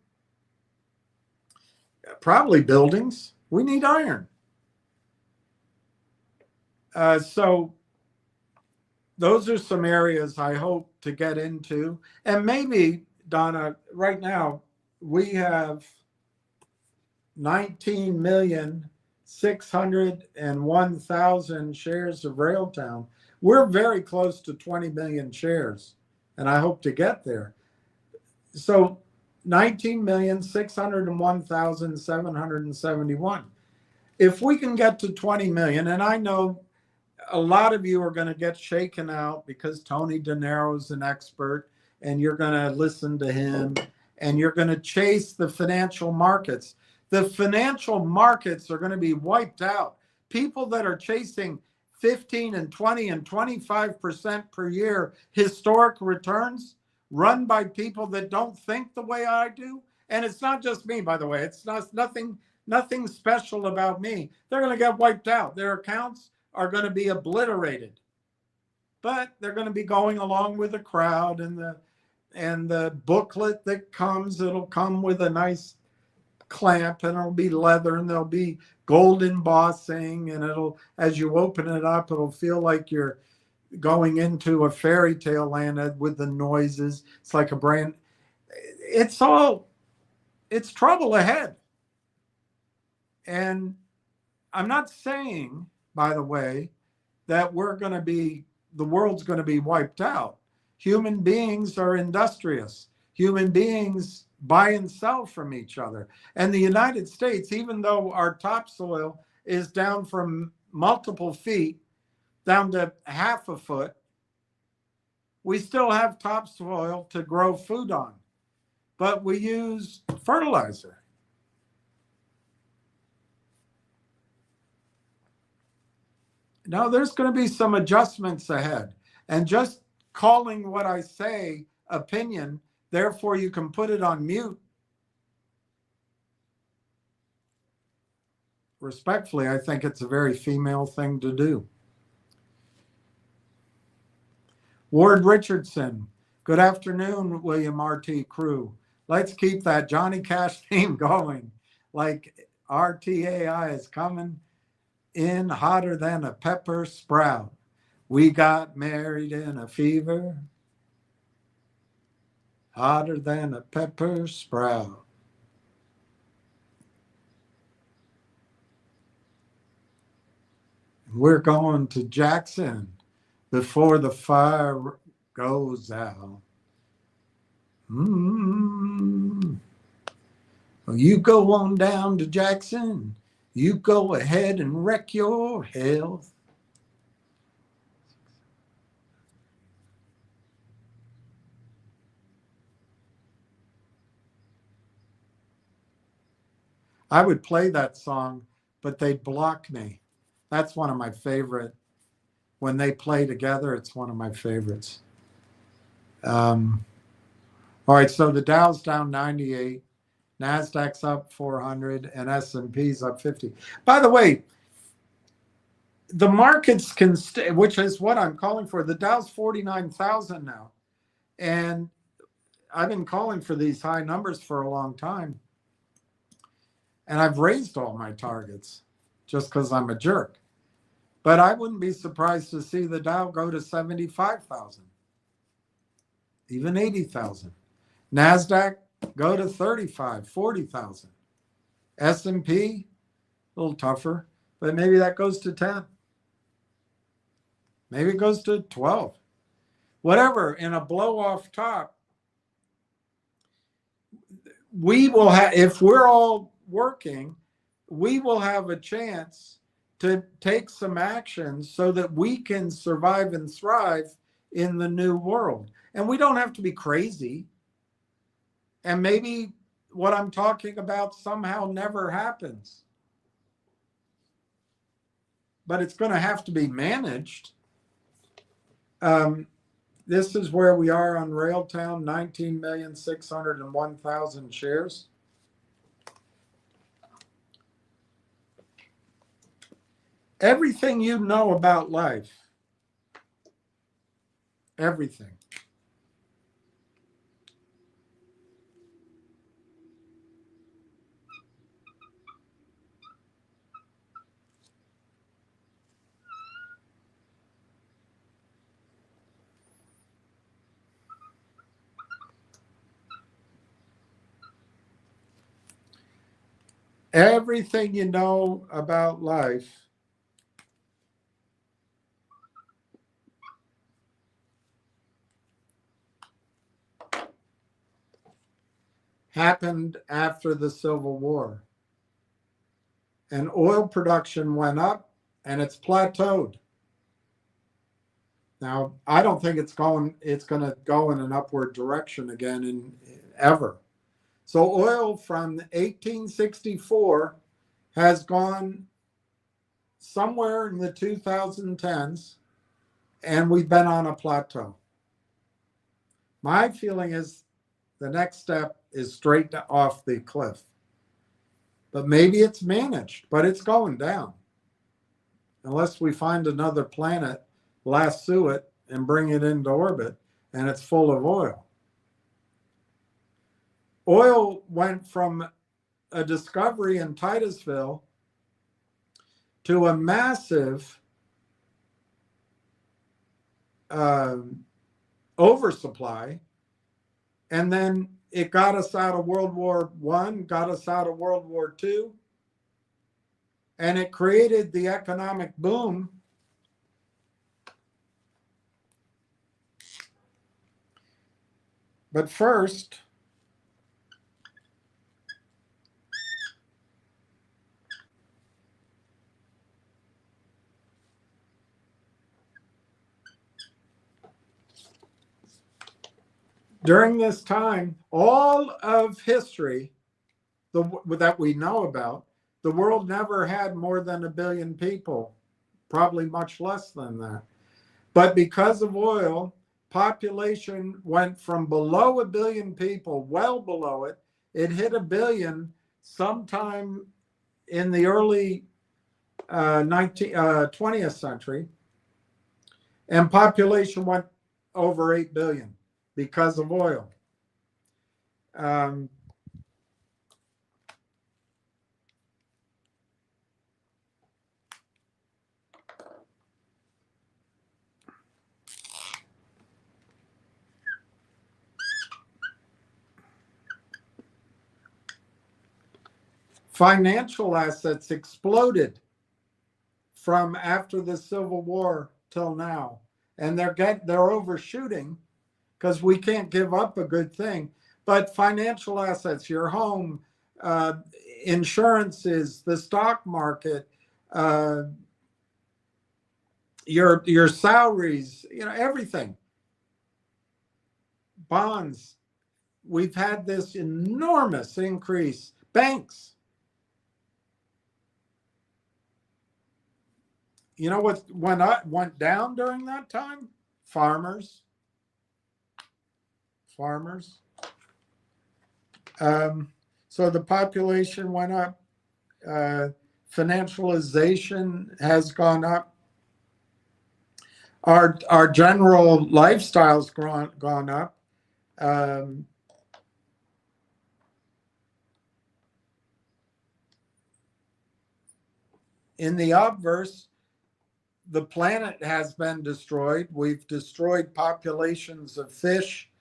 probably buildings. We need iron. So those are some areas I hope to get into. And maybe, Donna, right now we have 19,601,000 shares of Railtown. We're very close to 20 million shares, and I hope to get there. So 19,601,771. If we can get to 20 million, and I know a lot of you are going to get shaken out because Tony De Niro's an expert, and you're going to listen to him, and you're going to chase the financial markets. The financial markets are going to be wiped out. People that are chasing 15 and 20 and 25% per year historic returns run by people that don't think the way I do. And it's not just me, by the way. It's nothing special about me. They're going to get wiped out. Their accounts are going to be obliterated. But they're going to be going along with the crowd, and the booklet that comes, it'll come with a nice clamp, and it'll be leather, and there'll be gold embossing, and it'll, as you open it up, it'll feel like you're going into a fairy tale land with the noises. It's like a brand. It's trouble ahead. And I'm not saying, by the way, that the world's going to be wiped out. Human beings are industrious. Human beings buy and sell from each other. And the United States, even though our topsoil is down from multiple feet down to half a foot, we still have topsoil to grow food on, but we use fertilizer. Now, there's going to be some adjustments ahead, and just calling what I say opinion, therefore you can put it on mute. Respectfully, I think it's a very female thing to do. Ward Richardson, good afternoon, William R.T. Crew. Let's keep that Johnny Cash theme going. Like RTAI is coming in hotter than a pepper sprout. We got married in a fever, hotter than a pepper sprout. We're going to Jackson before the fire goes out. Well, you go on down to Jackson. You go ahead and wreck your health. I would play that song, but they'd block me. That's one of my favorite. When they play together, it's one of my favorites. All right, so the Dow's down 98. NASDAQ's up 400 and S&P's up 50. By the way, the markets can stay, which is what I'm calling for. The Dow's 49,000 now. And I've been calling for these high numbers for a long time. And I've raised all my targets just because I'm a jerk. But I wouldn't be surprised to see the Dow go to 75,000, even 80,000. NASDAQ go to 35, 40,000. S&P, a little tougher, but maybe that goes to 10. Maybe it goes to 12. Whatever, in a blow-off top, we will have, if we're all working, we will have a chance to take some actions so that we can survive and thrive in the new world. And we don't have to be crazy. And maybe what I'm talking about somehow never happens. But it's going to have to be managed. This is where we are on Railtown, 19,601,000 shares. Everything you know about life, everything. Everything you know about life happened after the Civil War. And oil production went up and it's plateaued. Now, I don't think it's going to go in an upward direction again ever. So oil from 1864 has gone somewhere in the 2010s, and we've been on a plateau. My feeling is the next step is straight off the cliff. But maybe it's managed, but it's going down. Unless we find another planet, lasso it, and bring it into orbit, and it's full of oil. Oil went from a discovery in Titusville to a massive oversupply, and then it got us out of World War I, got us out of World War II, and it created the economic boom. But first, during this time, all of history that we know about, the world never had more than 1 billion people, probably much less than that. But because of oil, population went from below 1 billion people, well below it. It hit 1 billion sometime in the early 20th century. And population went over 8 billion because of oil. Financial assets exploded from after the Civil War till now, and they're overshooting because we can't give up a good thing. But financial assets, your home, insurances, the stock market, your salaries, everything, bonds. We've had this enormous increase. Banks. You know what went down during that time? Farmers. So the population went up. Financialization has gone up. Our general lifestyle's gone up. In the obverse, the planet has been destroyed. We've destroyed populations of fish,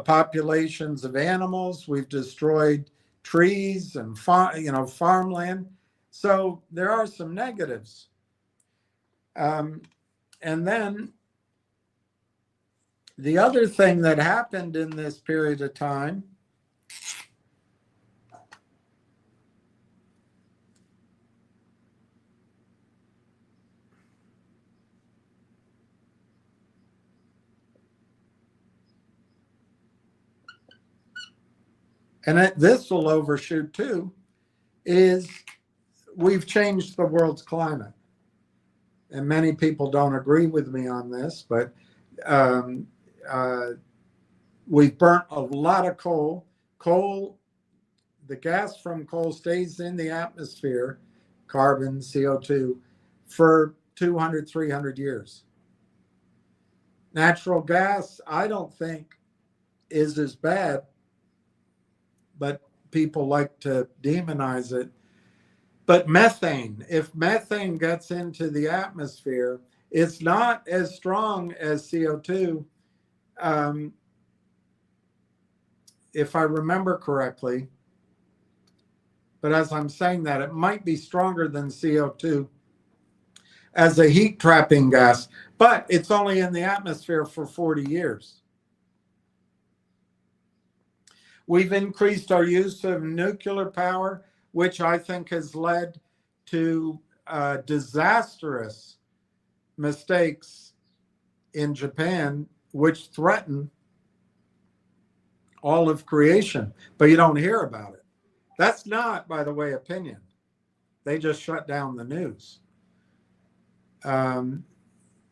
populations of animals. We've destroyed trees and farmland. So there are some negatives. And then the other thing that happened in this period of time and this will overshoot too, is we've changed the world's climate. And many people don't agree with me on this, but we've burnt a lot of coal. The gas from coal stays in the atmosphere, carbon, CO2, for 200, 300 years. Natural gas, I don't think, is as bad, but people like to demonize it. But methane, if methane gets into the atmosphere, it's not as strong as CO2. If I remember correctly, but as I'm saying that, it might be stronger than CO2 as a heat trapping gas, but it's only in the atmosphere for 40 years. We've increased our use of nuclear power, which I think has led to disastrous mistakes in Japan, which threaten all of creation, but you don't hear about it. That's not, by the way, opinion. They just shut down the news.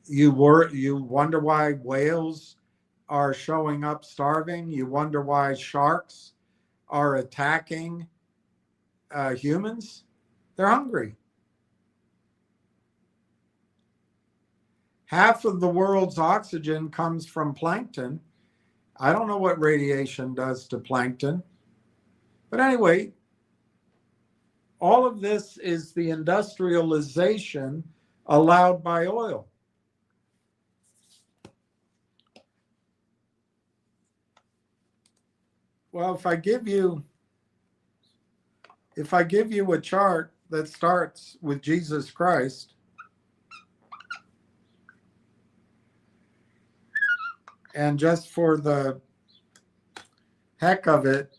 You wonder why whales are showing up starving. You wonder why sharks are attacking humans. They're hungry. Half of the world's oxygen comes from plankton. I don't know what radiation does to plankton. But anyway, all of this is the industrialization allowed by oil. Well, if I give you a chart that starts with Jesus Christ, and just for the heck of it,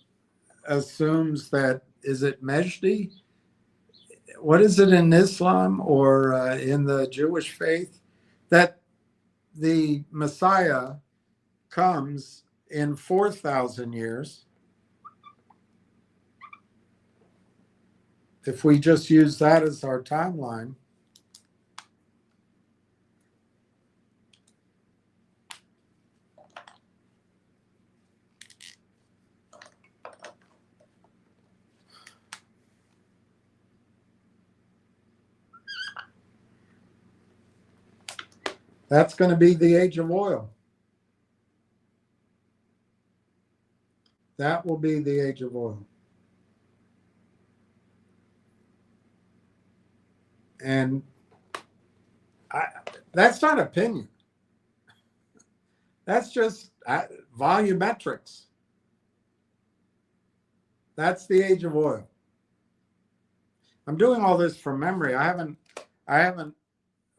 assumes that, is it Mejdi? What is it in Islam or in the Jewish faith? That the Messiah comes in 4,000 years. If we just use that as our timeline, that's going to be the age of oil. That will be the age of oil. And that's not opinion. That's just volumetrics. That's the age of oil. I'm doing all this from memory. I haven't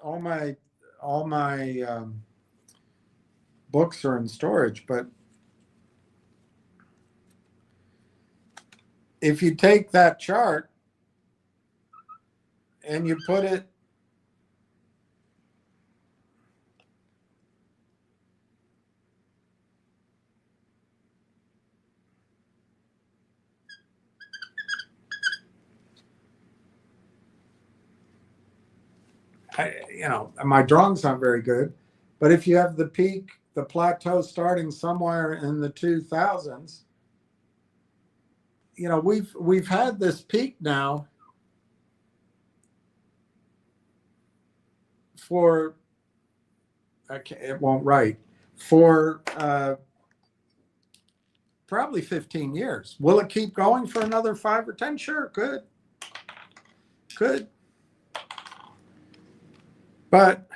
all my books are in storage, but if you take that chart and you put it my drawing's not very good, but if you have the peak, the plateau starting somewhere in the 2000s, we've had this peak now for, it won't write, for probably 15 years. Will it keep going for another 5 or 10? Sure, could. But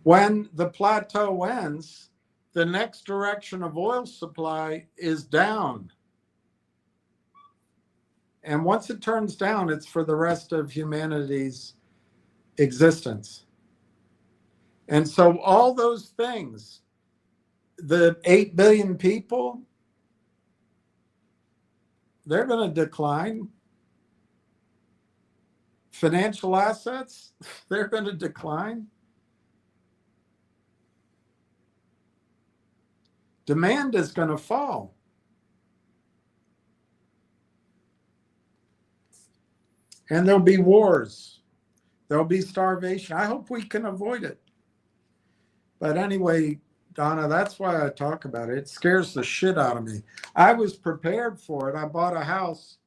when the plateau ends, the next direction of oil supply is down. And once it turns down, it's for the rest of humanity's existence. And so all those things, the 8 billion people, they're going to decline. Financial assets, they're going to decline. Demand is going to fall. And there'll be wars. There'll be starvation. I hope we can avoid it. But anyway, Donna, that's why I talk about it. It scares the shit out of me. I was prepared for it. I bought a house,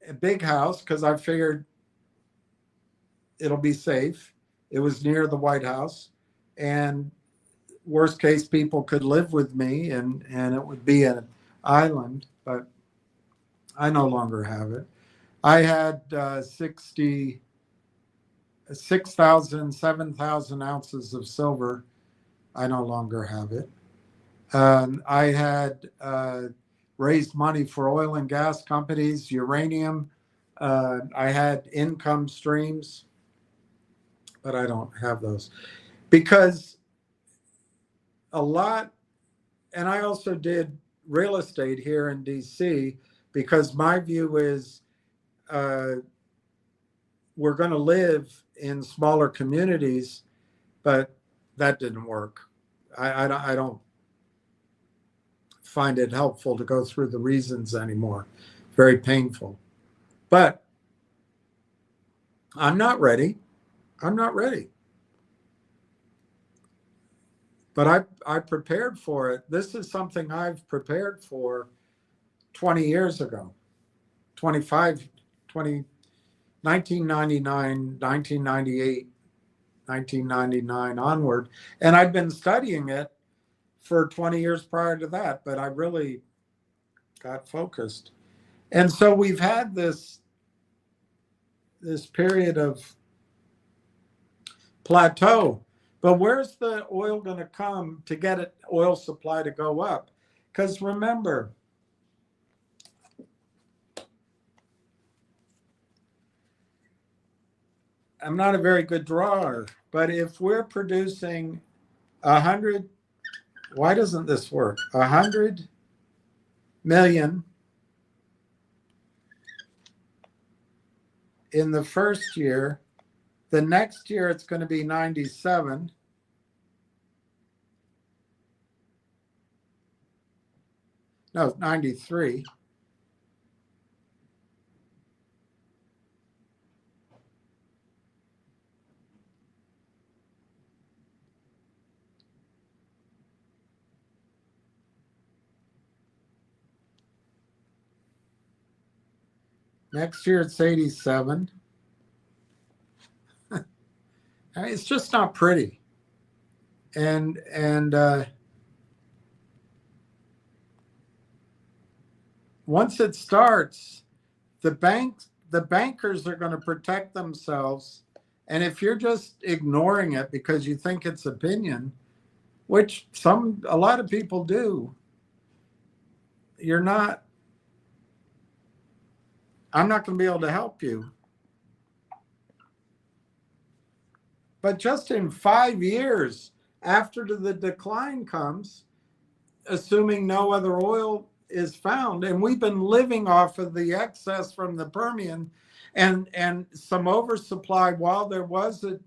a big house, because I figured it'll be safe. It was near the White House. And worst case, people could live with me, and it would be an island. But I no longer have it. I had 6,000, 7,000 ounces of silver. I no longer have it. I had raised money for oil and gas companies, uranium. I had income streams, but I don't have those. Because a lot, and I also did real estate here in DC, because my view is we're going to live in smaller communities, but that didn't work. I don't find it helpful to go through the reasons anymore. Very painful. But I'm not ready. I'm not ready. But I prepared for it. This is something I've prepared for 20 years ago, 1999, 1998, 1999 onward. And I'd been studying it for 20 years prior to that, but I really got focused. And so we've had this period of plateau. But where's the oil going to come to get it, oil supply to go up? Because remember, I'm not a very good drawer, but if we're producing 100, why doesn't this work? 100 million in the first year, the next year it's going to be 97. No, 93. Next year it's 87. It's just not pretty. And once it starts, the bankers are going to protect themselves. And if you're just ignoring it because you think it's opinion, which a lot of people do, I'm not going to be able to help you. But just in 5 years after the decline comes, assuming no other oil is found, and we've been living off of the excess from the Permian and some oversupply while there was a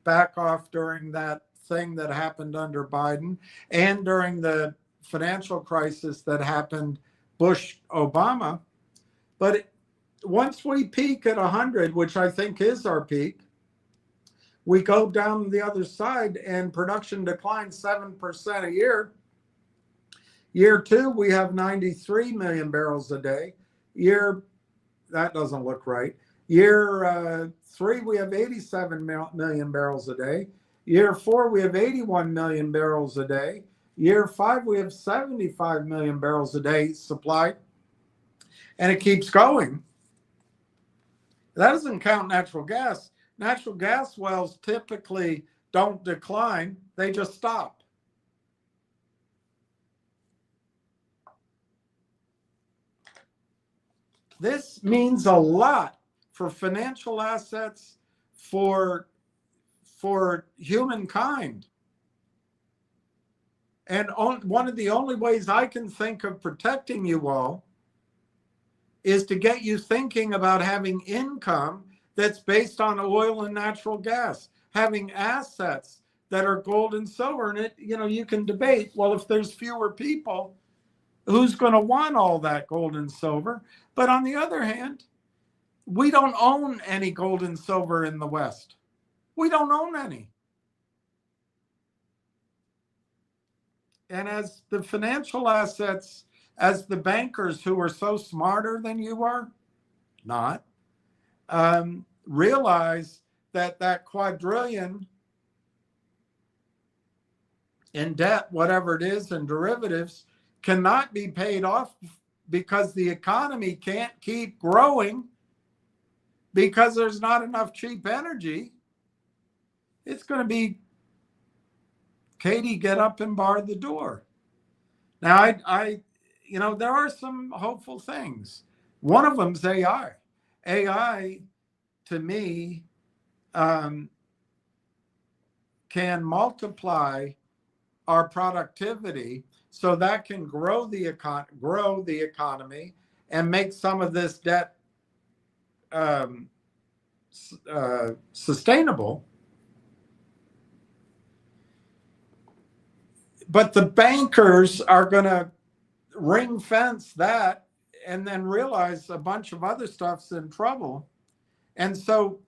back off during that thing that happened under Biden and during the financial crisis that happened Bush-Obama. But once we peak at 100, which I think is our peak, we go down the other side and production declines 7% a year. Year 2, we have 93 million barrels a day. That doesn't look right. Year 3, we have 87 million barrels a day. Year 4, we have 81 million barrels a day. Year 5, we have 75 million barrels a day supply. And it keeps going. That doesn't count natural gas. Natural gas wells typically don't decline, they just stop. This means a lot for financial assets, for humankind. And one of the only ways I can think of protecting you all is to get you thinking about having income that's based on oil and natural gas, having assets that are gold and silver. And you can debate, well, if there's fewer people, who's going to want all that gold and silver? But on the other hand, we don't own any gold and silver in the West. We don't own any. And as the financial assets, as the bankers who are so smarter than you are, not, realize that quadrillion in debt, whatever it is, and derivatives, cannot be paid off because the economy can't keep growing because there's not enough cheap energy. It's going to be, Katie, get up and bar the door. Now, there are some hopeful things. One of them is AI. AI, to me, can multiply our productivity so that can grow the economy and make some of this debt sustainable. But the bankers are going to ring fence that and then realize a bunch of other stuff's in trouble. And so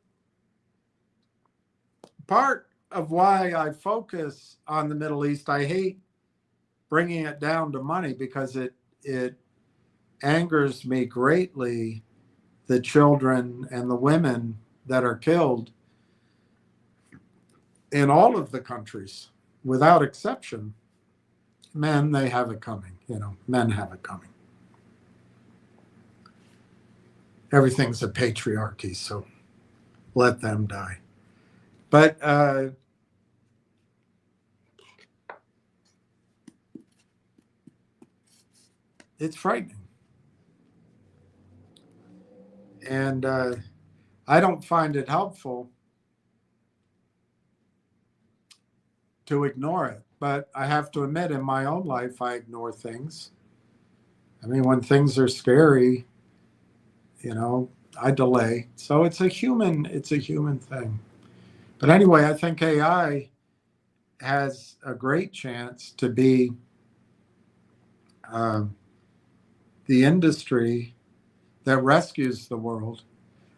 part of why I focus on the Middle East, I hate bringing it down to money because it angers me greatly, the children and the women that are killed in all of the countries, without exception. Men, they have it coming, men have it coming. Everything's a patriarchy, so let them die. But it's frightening. And I don't find it helpful to ignore it. But I have to admit, in my own life, I ignore things. I mean, when things are scary, I delay. So it's a human thing. But anyway, I think AI has a great chance to be the industry that rescues the world.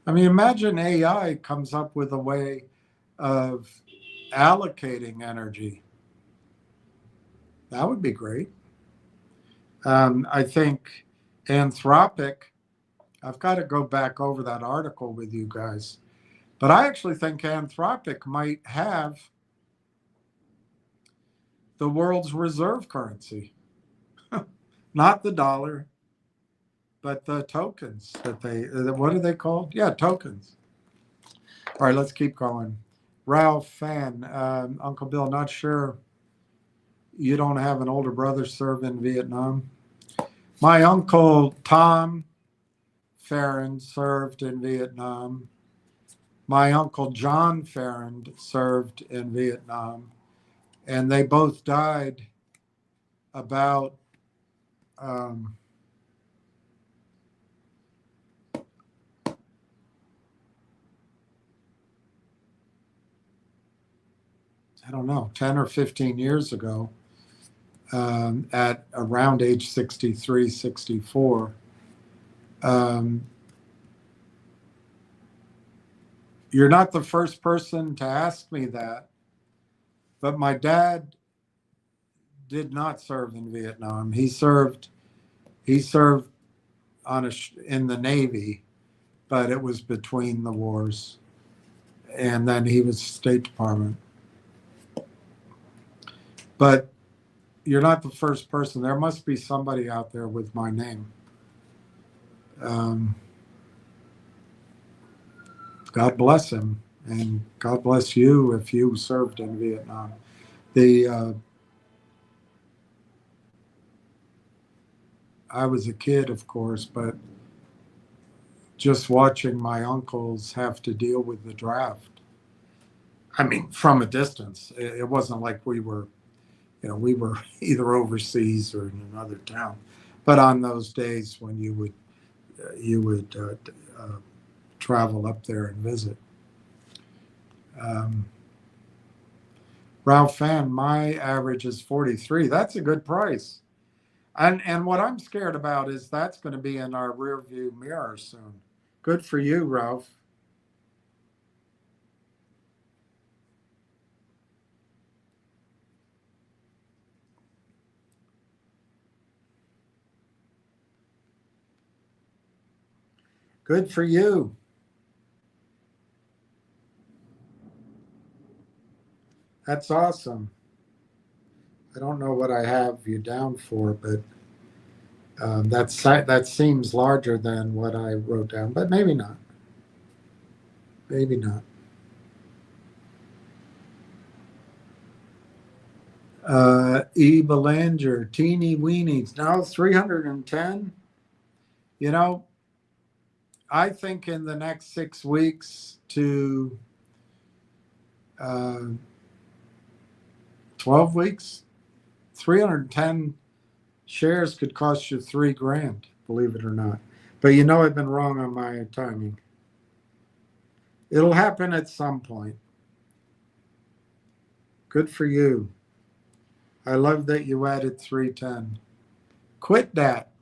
I mean, imagine AI comes up with a way of allocating energy. That would be great. I think Anthropic, I've got to go back over that article with you guys, but I actually think Anthropic might have the world's reserve currency. Not the dollar, but the tokens what are they called? Yeah, tokens. All right, let's keep going. Ralph Fan, Uncle Bill, not sure you don't have an older brother serve in Vietnam. My uncle Tom Farrand served in Vietnam. My uncle John Farrand served in Vietnam. And they both died about I don't know, 10 or 15 years ago. At around age 63, 64. You're not the first person to ask me that, but my dad did not serve in Vietnam. He served in the Navy, but it was between the wars. And then he was State Department. But you're not the first person. There must be somebody out there with my name. God bless him, and God bless you if you served in Vietnam. I was a kid, of course, but just watching my uncles have to deal with the draft. I mean, from a distance. It wasn't like we were either overseas or in another town. But on those days when you would travel up there and visit. Ralph Fan, my average is 43. That's a good price. And what I'm scared about is that's going to be in our rear view mirror soon. Good for you, Ralph. Good for you. That's awesome. I don't know what I have you down for, but that seems larger than what I wrote down, but maybe not. Maybe not. E. Belanger, teeny weenies. Now 310. You know, I think in the next 6 weeks to 12 weeks, 310 shares could cost you $3,000, believe it or not. But you know, I've been wrong on my timing. It'll happen at some point. Good for you. I love that you added 310. Quit that.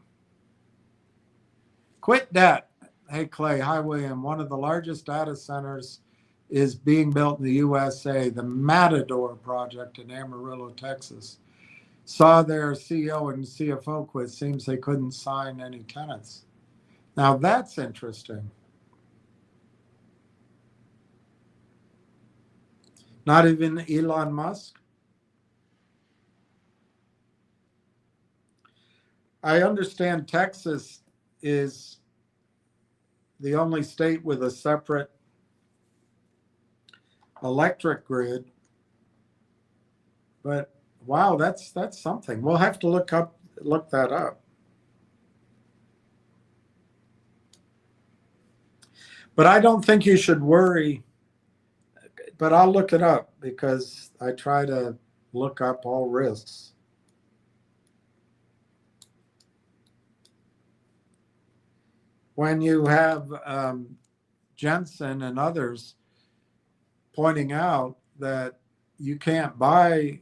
Quit that. Hey, Clay. Hi, William. One of the largest data centers is being built in the USA, the Matador project in Amarillo, Texas. Saw their CEO and CFO quit. Seems they couldn't sign any tenants. Now, that's interesting. Not even Elon Musk? I understand Texas is the only state with a separate electric grid, but wow, that's something. We'll have to look that up. But I don't think you should worry. But I'll look it up because I try to look up all risks. When you have Jensen and others pointing out that you can't buy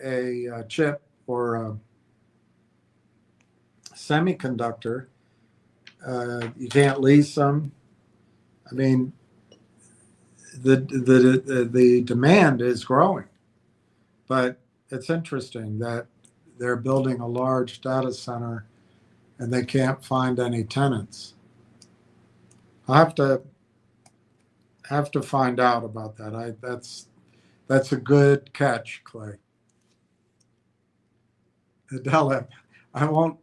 a chip or a semiconductor, you can't lease them. I mean, the demand is growing, but it's interesting that they're building a large data center and they can't find any tenants. I have to find out about that. That's a good catch, Clay. Adela, I won't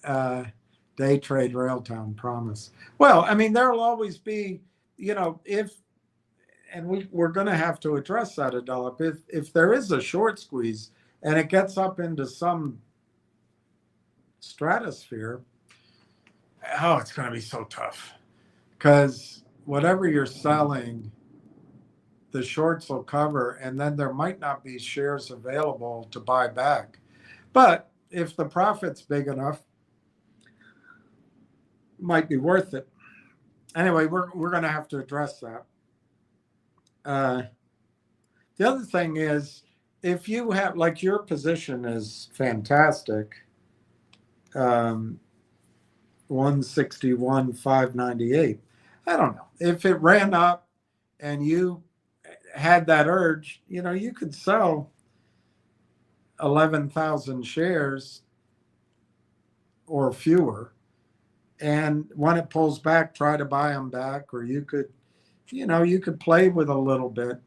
day trade Railtown, promise. Well, I mean, there'll always be, we're going to have to address that, Adela. If there is a short squeeze and it gets up into some stratosphere, it's going to be so tough because whatever you're selling, the shorts will cover, and then there might not be shares available to buy back. But if the profit's big enough, it might be worth it. Anyway, we're going to have to address that. The other thing is, if you have, like, your position is fantastic, 161,598. I don't know. If it ran up and you had that urge, you know, you could sell 11,000 shares or fewer. And when it pulls back, try to buy them back, or you could, you know, you could play with a little bit.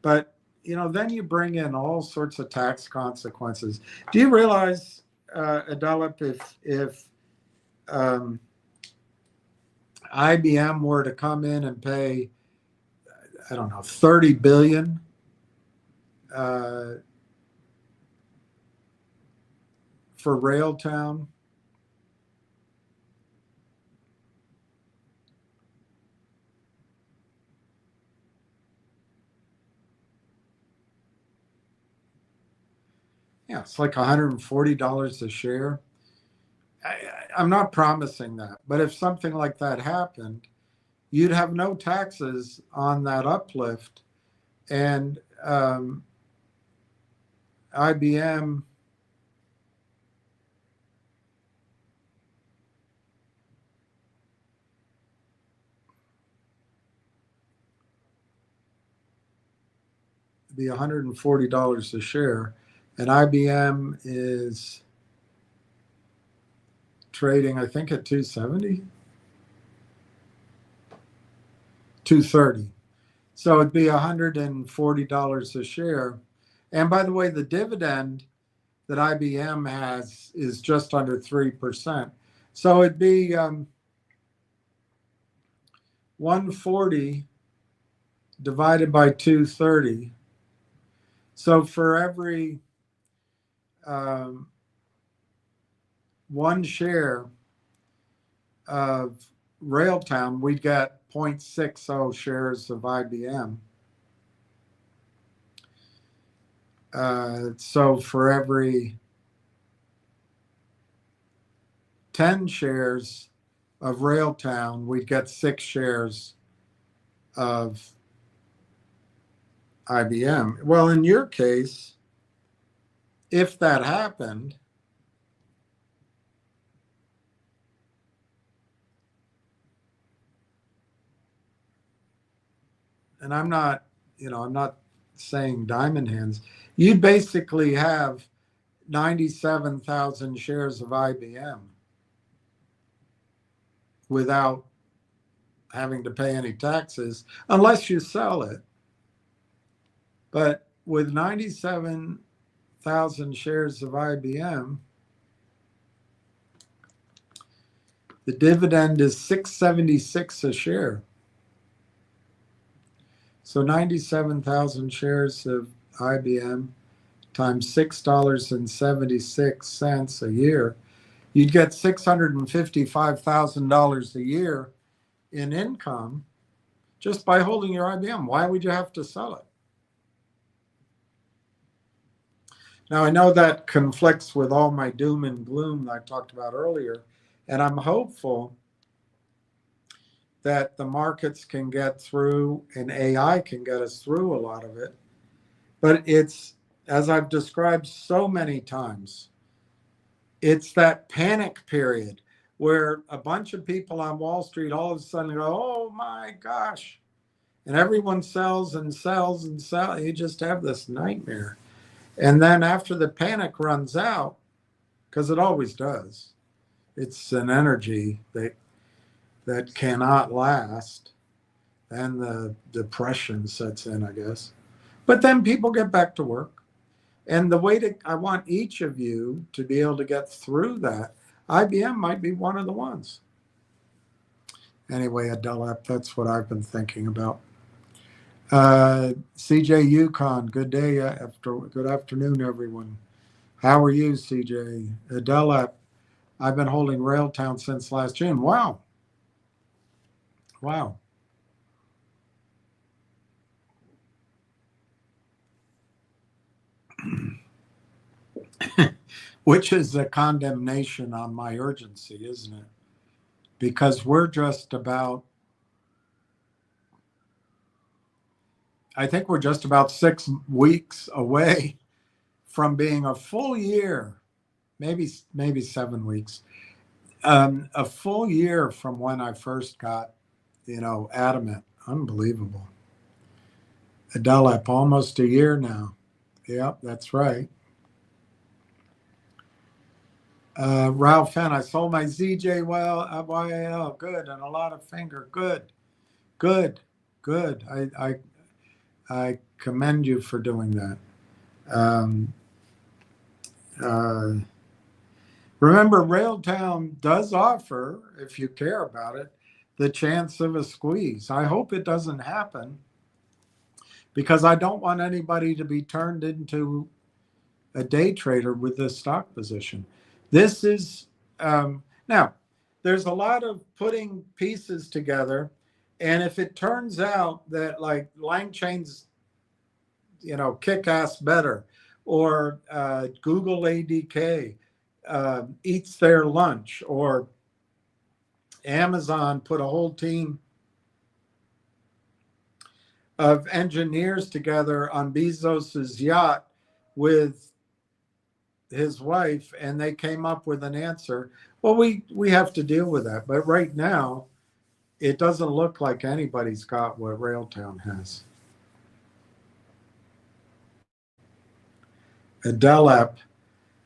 But, you know, then you bring in all sorts of tax consequences. Do you realize, Adela, if IBM were to come in and pay, I don't know, 30 billion for Railtown? Yeah, it's like $140 a share. I'm not promising that, but if something like that happened, you'd have no taxes on that uplift, and IBM be $140 a share, and IBM is trading, I think, at 270, 230. So it'd be $140 a share. And by the way, the dividend that IBM has is just under 3%. So it'd be 140 divided by 230. So for every one share of Railtown, we'd get 0.60 shares of IBM. So for every 10 shares of Railtown, we'd get 6 shares of IBM. Well, in your case, if that happened, and I'm not saying diamond hands, you'd basically have 97,000 shares of IBM without having to pay any taxes unless you sell it. But with 97,000 shares of IBM, the dividend is $6.76 a share. So 97,000 shares of IBM times $6.76 a year, you'd get $655,000 a year in income just by holding your IBM. Why would you have to sell it? Now, I know that conflicts with all my doom and gloom that I talked about earlier, and I'm hopeful that the markets can get through and AI can get us through a lot of it. But it's, as I've described so many times, it's that panic period where a bunch of people on Wall Street all of a sudden go, oh my gosh, and everyone sells and sells and sells. You just have this nightmare. And then after the panic runs out, because it always does, it's an energy that cannot last, and the depression sets in, I guess. But then people get back to work. And the way I want each of you to be able to get through that, IBM might be one of the ones. Anyway, Adela, that's what I've been thinking about. CJ Yukon, good day, good afternoon, everyone. How are you, CJ? Adela, I've been holding Railtown since last June. Wow. Wow. Which is a condemnation on my urgency, isn't it? Because we're just about, I think we're just about 6 weeks away from being a full year, maybe 7 weeks, a full year from when I first got, adamant. Unbelievable. Adelep, almost a year now. Yep, that's right. Ralph N., I sold my ZJYL, good, and a lot of finger, good, good, good. I commend you for doing that. Remember, Railtown does offer, if you care about it, the chance of a squeeze. I hope it doesn't happen because I don't want anybody to be turned into a day trader with this stock position. This is, now, there's a lot of putting pieces together. And if it turns out that like Langchain's, kick ass better, or Google ADK eats their lunch, or Amazon put a whole team of engineers together on Bezos's yacht with his wife, and they came up with an answer. Well, we have to deal with that. But right now, it doesn't look like anybody's got what Railtown has. Adelep,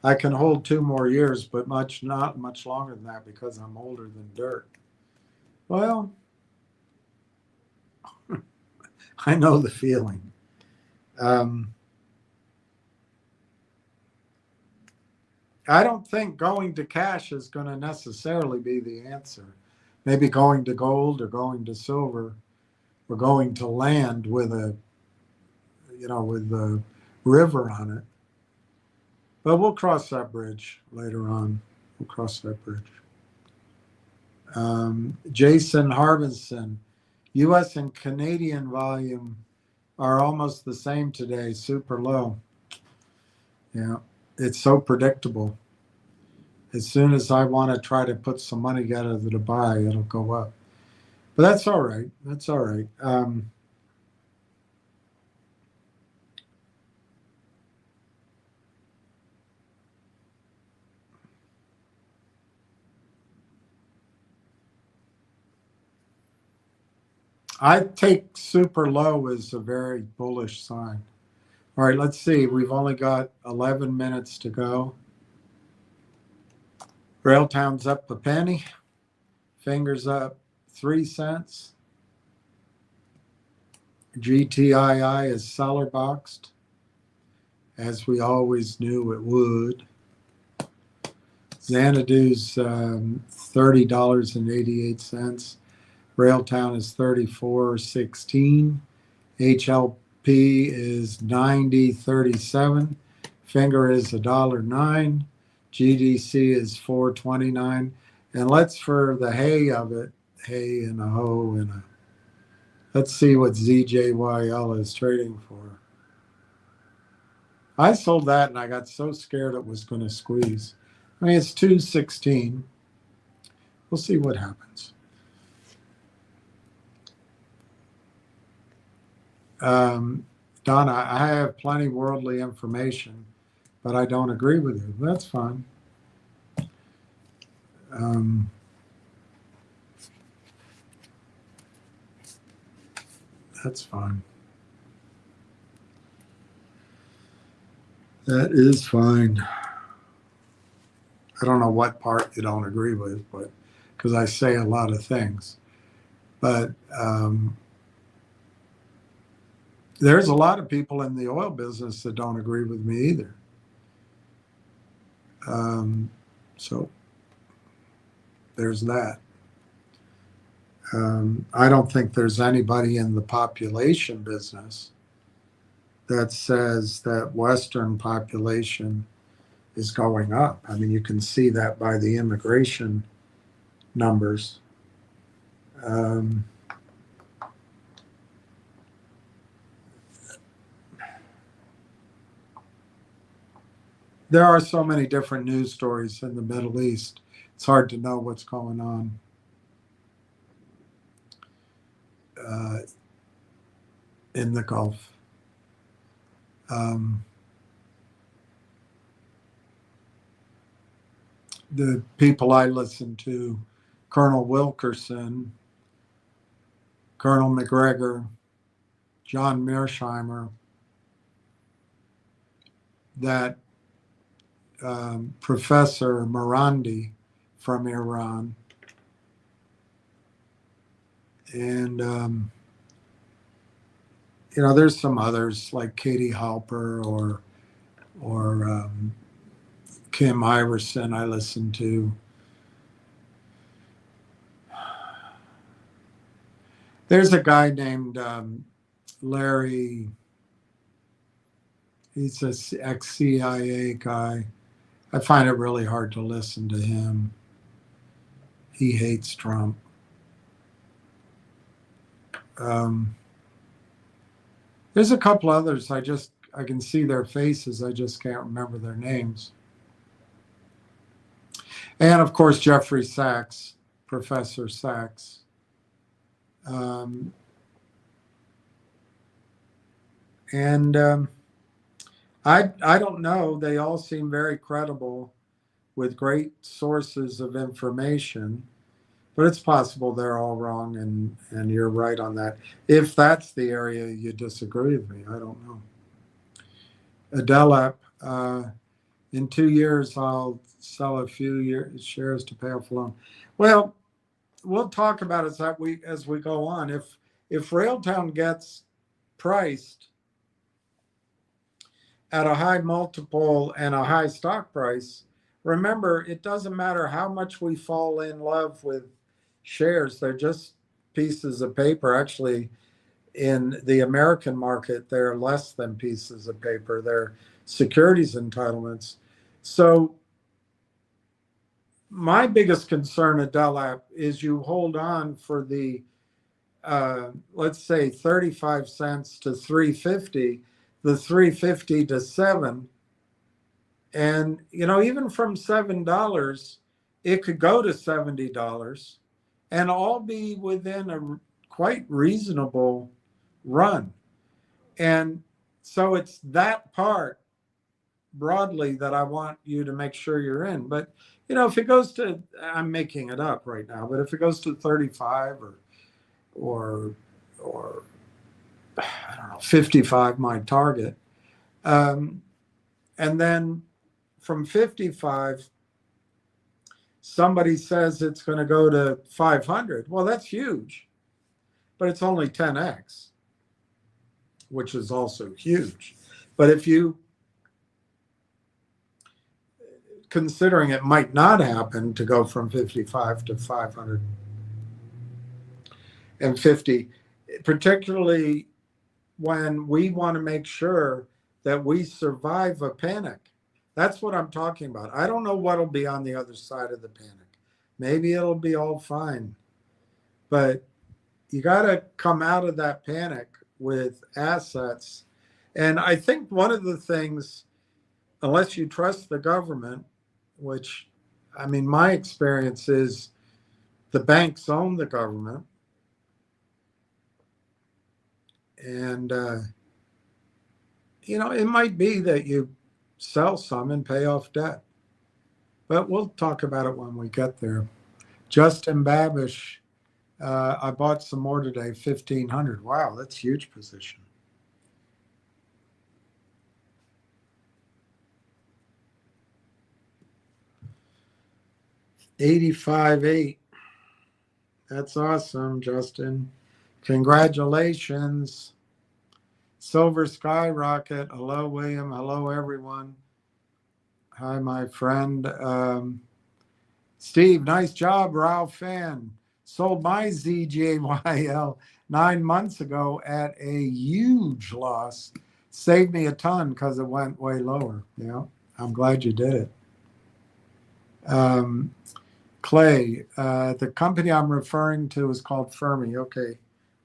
I can hold 2 more years, but not much longer than that because I'm older than dirt. Well, I know the feeling. I don't think going to cash is going to necessarily be the answer. Maybe going to gold or going to silver or going to land with a river on it. But we'll cross that bridge later on. We'll cross that bridge. Jason Harbinson, U.S. and Canadian volume are almost the same today, super low. Yeah, it's so predictable. As soon as I want to try to put some money together to buy, it'll go up. But that's all right. That's all right. I take super low as a very bullish sign. All right, let's see. We've only got 11 minutes to go. Railtown's up a penny. Fingers up 3 cents. GTII is seller boxed, as we always knew it would. Xanadu's $30.88. Railtown is $34.16. HLP is $90.37. Finger is $1.09. GDC is $4.29. And let's, for the hay of it, hay and a hoe and a, let's see what ZJYL is trading for. I sold that and I got so scared it was going to squeeze. I mean, it's 216. We'll see what happens. Donna, I have plenty worldly information, but I don't agree with you. That's fine. That's fine. That is fine. I don't know what part you don't agree with, but because I say a lot of things. But there's a lot of people in the oil business that don't agree with me either. So there's that. I don't think there's anybody in the population business that says that Western population is going up. I mean, you can see that by the immigration numbers. There are so many different news stories in the Middle East. It's hard to know what's going on. In the Gulf. The people I listen to, Colonel Wilkerson, Colonel McGregor, John Mearsheimer, that Professor Marandi from Iran, and there's some others like Katie Halper or Kim Iverson I listen to. There's a guy named Larry. He's an ex-CIA guy. I find it really hard to listen to him. He hates Trump. There's a couple others. I can see their faces. I just can't remember their names. And of course, Jeffrey Sachs, Professor Sachs. I don't know. They all seem very credible with great sources of information, but it's possible they're all wrong and you're right on that. If that's the area you disagree with me, I don't know. Adelap, in 2 years, I'll sell a few shares to pay off the loan. Well, we'll talk about it as we go on. If Railtown gets priced at a high multiple and a high stock price, remember, it doesn't matter how much we fall in love with shares. They're just pieces of paper. Actually, in the American market, they're less than pieces of paper. They're securities entitlements. So my biggest concern at Delap is you hold on for the, let's say 35 cents to 350, the 350 to 7. And, even from $7, it could go to $70 and all be within a quite reasonable run. And so it's that part broadly that I want you to make sure you're in. But, if it goes to, I'm making it up right now, but if it goes to 35 or I don't know, 55, my target, and then from 55, somebody says it's going to go to 500. Well, that's huge, but it's only 10x, which is also huge. But if you, considering it might not happen to go from 55 to 550, particularly when we want to make sure that we survive a panic. That's what I'm talking about. I don't know what'll be on the other side of the panic. Maybe it'll be all fine. But you got to come out of that panic with assets. And I think one of the things, unless you trust the government, which, my experience is the banks own the government. And, it might be that you sell some and pay off debt. But we'll talk about it when we get there. Justin Babish, I bought some more today, 1,500. Wow, that's a huge position. $85.8. That's awesome, Justin. Congratulations. Silver Skyrocket. Hello, William. Hello, everyone. Hi, my friend. Steve, nice job, Ralph Fan. Sold my ZJYL 9 months ago at a huge loss. Saved me a ton because it went way lower. I'm glad you did it. Clay, the company I'm referring to is called Fermi. Okay,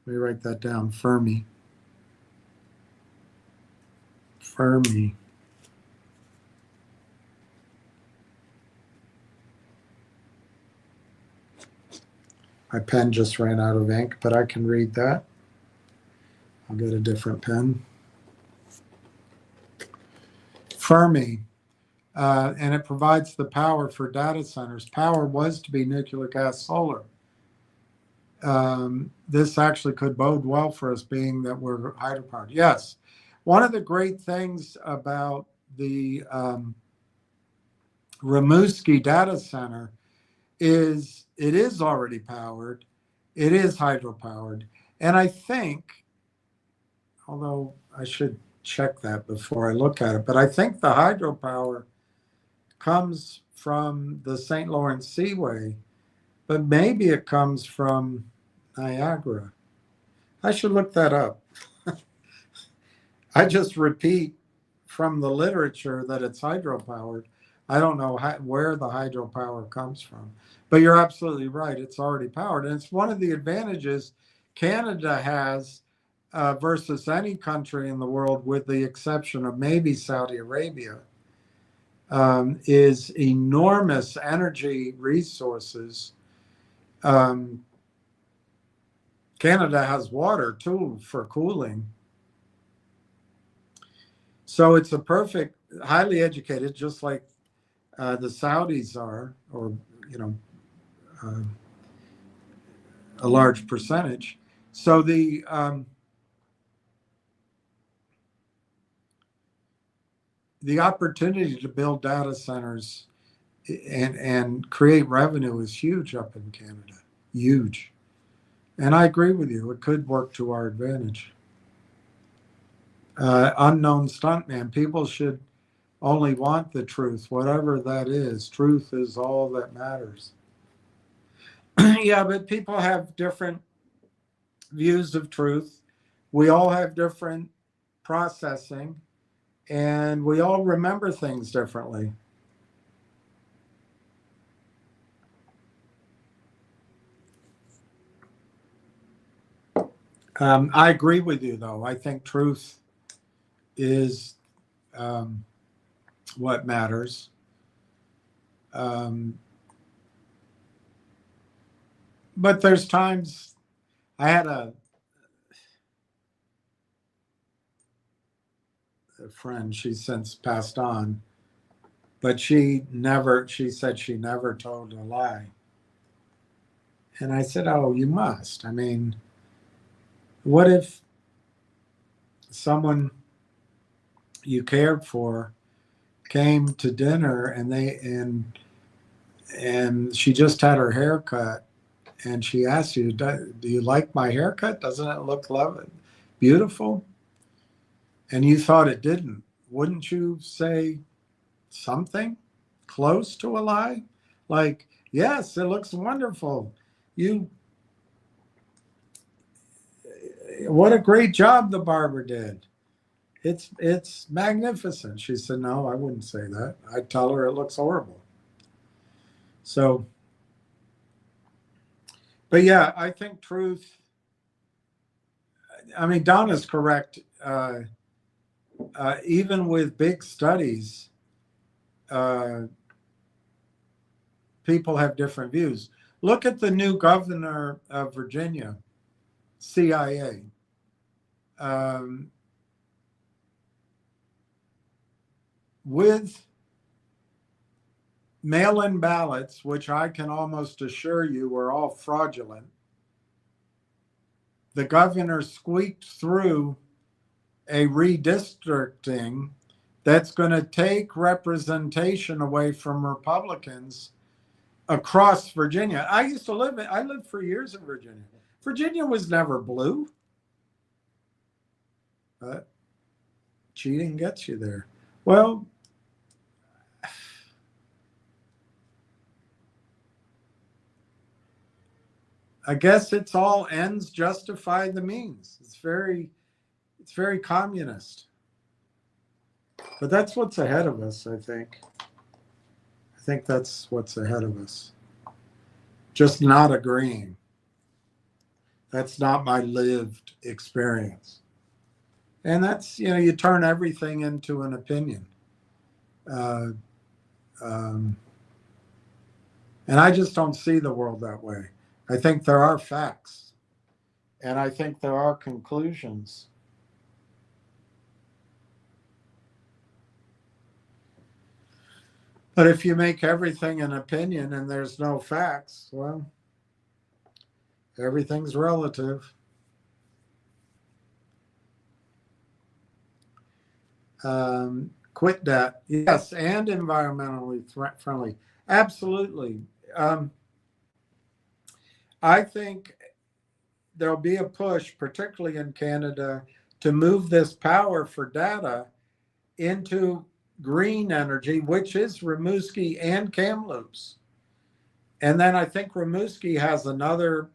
let me write that down. Fermi. My pen just ran out of ink, but I can read that. I'll get a different pen. Fermi. And it provides the power for data centers. Power was to be nuclear gas solar. this actually could bode well for us, being that we're hydropowered. Yes, one of the great things about the Rimouski data center is it is already powered, it is hydropowered, and I think, although I should check that before I look at it, but I think the hydropower comes from the St. Lawrence Seaway, but maybe it comes from Niagara. I should look that up. I just repeat from the literature that it's hydropowered. I don't know where the hydropower comes from, but you're absolutely right. It's already powered. And it's one of the advantages Canada has versus any country in the world, with the exception of maybe Saudi Arabia, is enormous energy resources. Canada has water too for cooling. So it's a perfect, highly educated, just like the Saudis are, or, you know, a large percentage. So the opportunity to build data centers and create revenue is huge up in Canada, huge. And I agree with you, it could work to our advantage. Unknown stuntman, people should only want the truth, whatever that is. Truth is all that matters. Yeah, but people have different views of truth. We all have different processing, and we all remember things differently. I agree with you, though. I think truth is what matters. But there's times I had a friend, she's since passed on, but she said she never told a lie. And I said, oh, you must. I mean, what if someone you cared for came to dinner and she just had her hair cut, and she asked you, do you like my haircut? Doesn't it look lovely, beautiful? And you thought it didn't. Wouldn't you say something close to a lie? Like, yes, it looks wonderful. What a great job the barber did. It's magnificent. She said, no, I wouldn't say that. I'd tell her it looks horrible. So, but yeah, I think truth, I mean, Donna's correct. Even with big studies, people have different views. Look at the new governor of Virginia, CIA. With mail-in ballots, which I can almost assure you were all fraudulent, the governor squeaked through a redistricting that's going to take representation away from Republicans across Virginia. I lived for years in Virginia. Virginia was never blue, but cheating gets you there. Well, I guess it's all ends justify the means. It's very communist. But that's what's ahead of us, I think. I think that's what's ahead of us. Just not agreeing. That's not my lived experience. And that's, you turn everything into an opinion. And I just don't see the world that way. I think there are facts, and I think there are conclusions. But if you make everything an opinion and there's no facts, well, Everything's relative. Quit debt. Yes, and environmentally friendly. Absolutely. I think there'll be a push, particularly in Canada, to move this power for data into green energy, which is Rimouski and Kamloops. And then I think Rimouski has another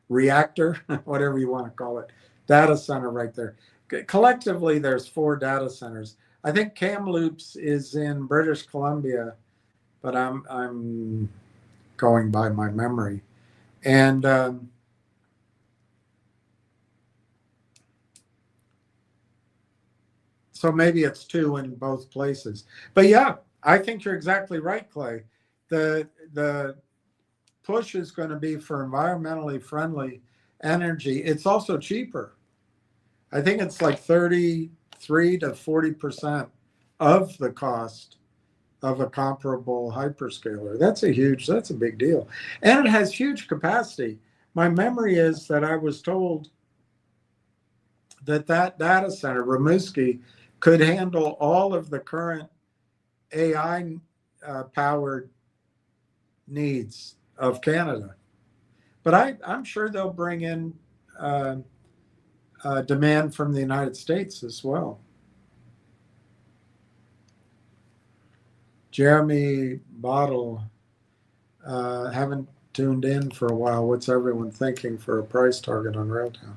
reactor, whatever you want to call it, data center right there. Collectively, there's 4 data centers. I think Kamloops is in British Columbia, but I'm going by my memory. And so maybe it's 2 in both places. But yeah, I think you're exactly right, Clay. The push is going to be for environmentally friendly energy. It's also cheaper. I think it's like 33 to 40% of the cost of a comparable hyperscaler. That's a big deal. And it has huge capacity. My memory is that I was told that data center, Rimouski, could handle all of the current AI powered needs of Canada. But I'm sure they'll bring in demand from the United States as well. Jeremy Bottle, haven't tuned in for a while. What's everyone thinking for a price target on Railtown?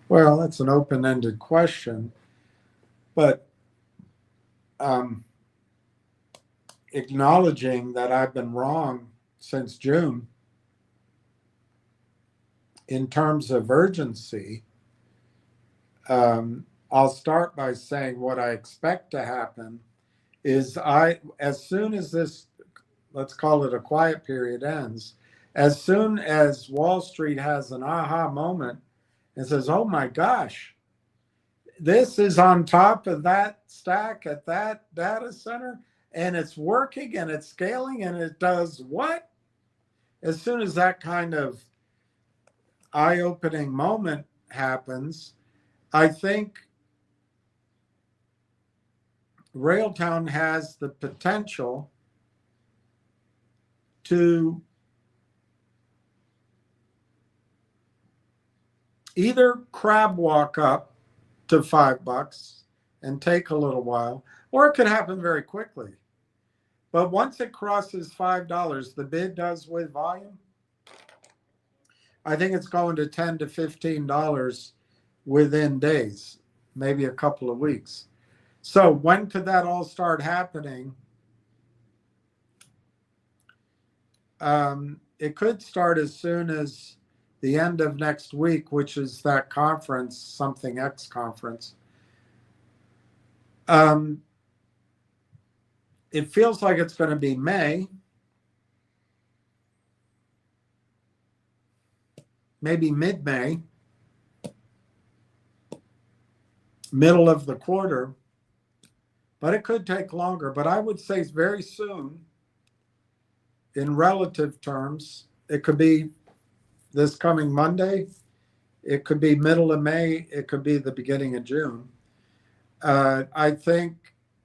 Well, that's an open-ended question, but acknowledging that I've been wrong since June in terms of urgency, I'll start by saying what I expect to happen is as soon as this, let's call it a quiet period, ends, as soon as Wall Street has an aha moment and says, oh my gosh, this is on top of that stack at that data center and it's working and it's scaling and it does what? As soon as that kind of eye-opening moment happens, I think Railtown has the potential to either crab walk up to $5 and take a little while, or it could happen very quickly. But once it crosses $5, the bid does with volume, I think it's going to $10 to $15 within days, maybe a couple of weeks. So when could that all start happening? It could start as soon as the end of next week, which is that conference, something X conference. It feels like it's going to be May, maybe mid-May, middle of the quarter, but it could take longer. But I would say very soon, in relative terms, it could be this coming Monday, it could be middle of May, it could be the beginning of June. I think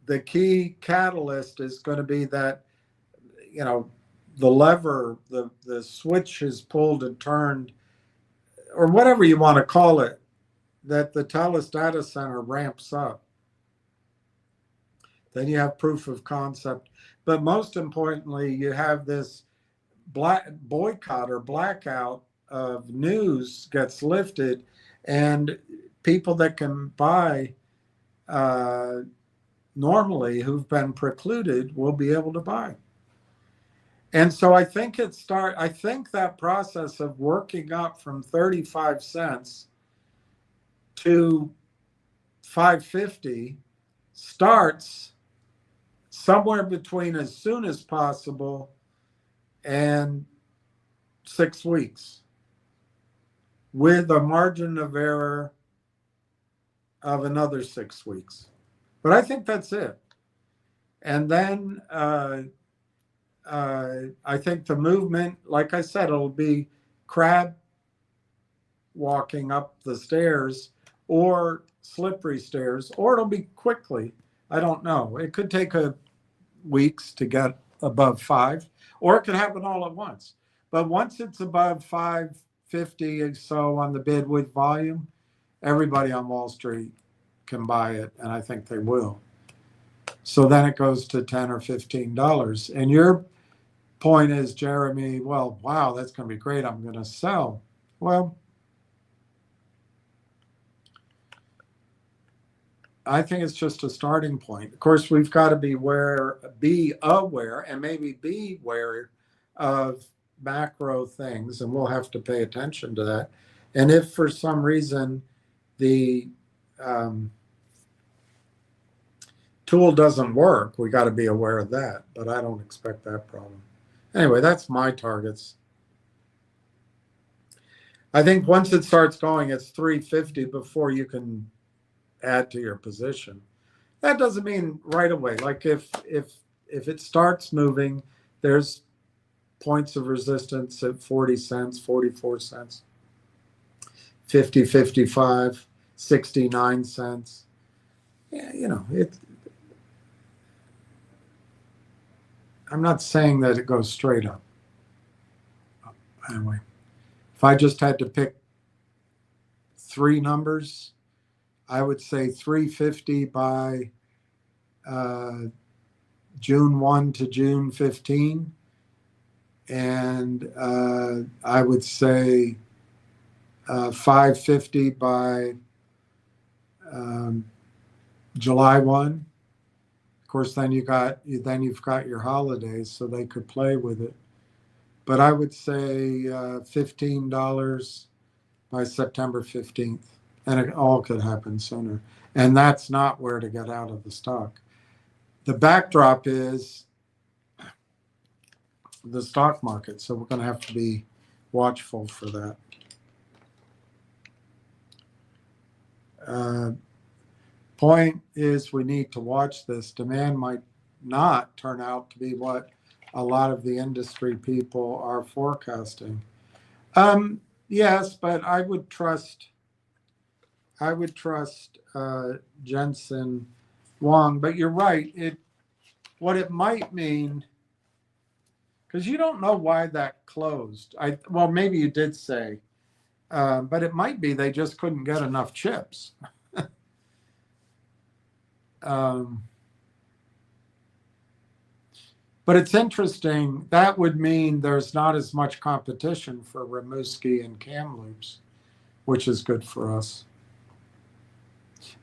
the key catalyst is going to be that, the lever, the switch is pulled and turned, or whatever you want to call it, that the Telus data center ramps up. Then you have proof of concept. But most importantly, you have this boycott or blackout of news gets lifted, and people that can buy normally who've been precluded will be able to buy. And so I think that process of working up from 35 cents to 550 starts somewhere between as soon as possible and 6 weeks, with a margin of error of another 6 weeks. But I think that's it. And then I think the movement, like I said, it'll be crab walking up the stairs or slippery stairs, or it'll be quickly. I don't know. It could take weeks to get above 5, or it could happen all at once. But once it's above 550 or so on the bid with volume, everybody on Wall Street can buy it, and I think they will. So then it goes to $10 or $15. And your point is, Jeremy, well, wow, that's going to be great. I'm going to sell. Well, I think it's just a starting point. Of course, we've got to be aware, and maybe be aware of macro things, and we'll have to pay attention to that. And if for some reason the tool doesn't work, we got to be aware of that. But I don't expect that problem. Anyway, that's my targets. I think once it starts going, it's 350 before you can add to your position. That doesn't mean right away. Like if it starts moving, there's points of resistance at 40 cents, 44 cents, 50, 55, 69 cents. Yeah, you know, I'm not saying that it goes straight up. Anyway, if I just had to pick 3 numbers, I would say 350 by June 1 to June 15. And I would say 550 by July 1. Of course, then you've got your holidays, so they could play with it. But I would say $15 by September 15th. And it all could happen sooner. And that's not where to get out of the stock. The backdrop is the stock market. So we're going to have to be watchful for that. Point is, we need to watch this. Demand might not turn out to be what a lot of the industry people are forecasting. Yes, but I would trust Jensen Huang, but you're right. What it might mean, because you don't know why that closed. Well, maybe you did say, but it might be they just couldn't get enough chips. But it's interesting. That would mean there's not as much competition for Rimouski and Kamloops, which is good for us.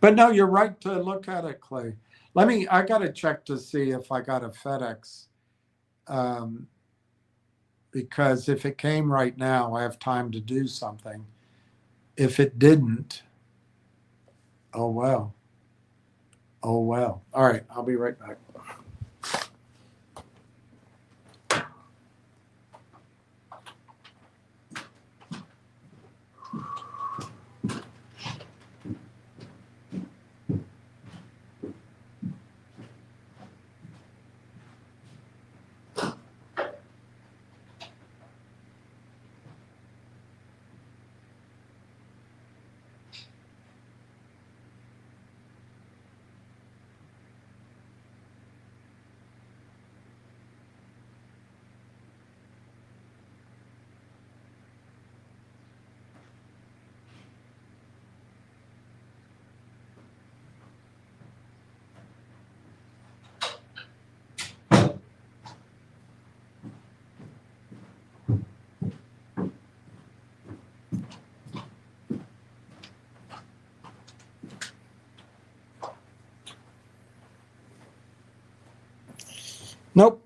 But no, you're right to look at it, Clay. I got to check to see if I got a FedEx. Because if it came right now, I have time to do something. If it didn't, oh well. Oh well. All right, I'll be right back. Nope.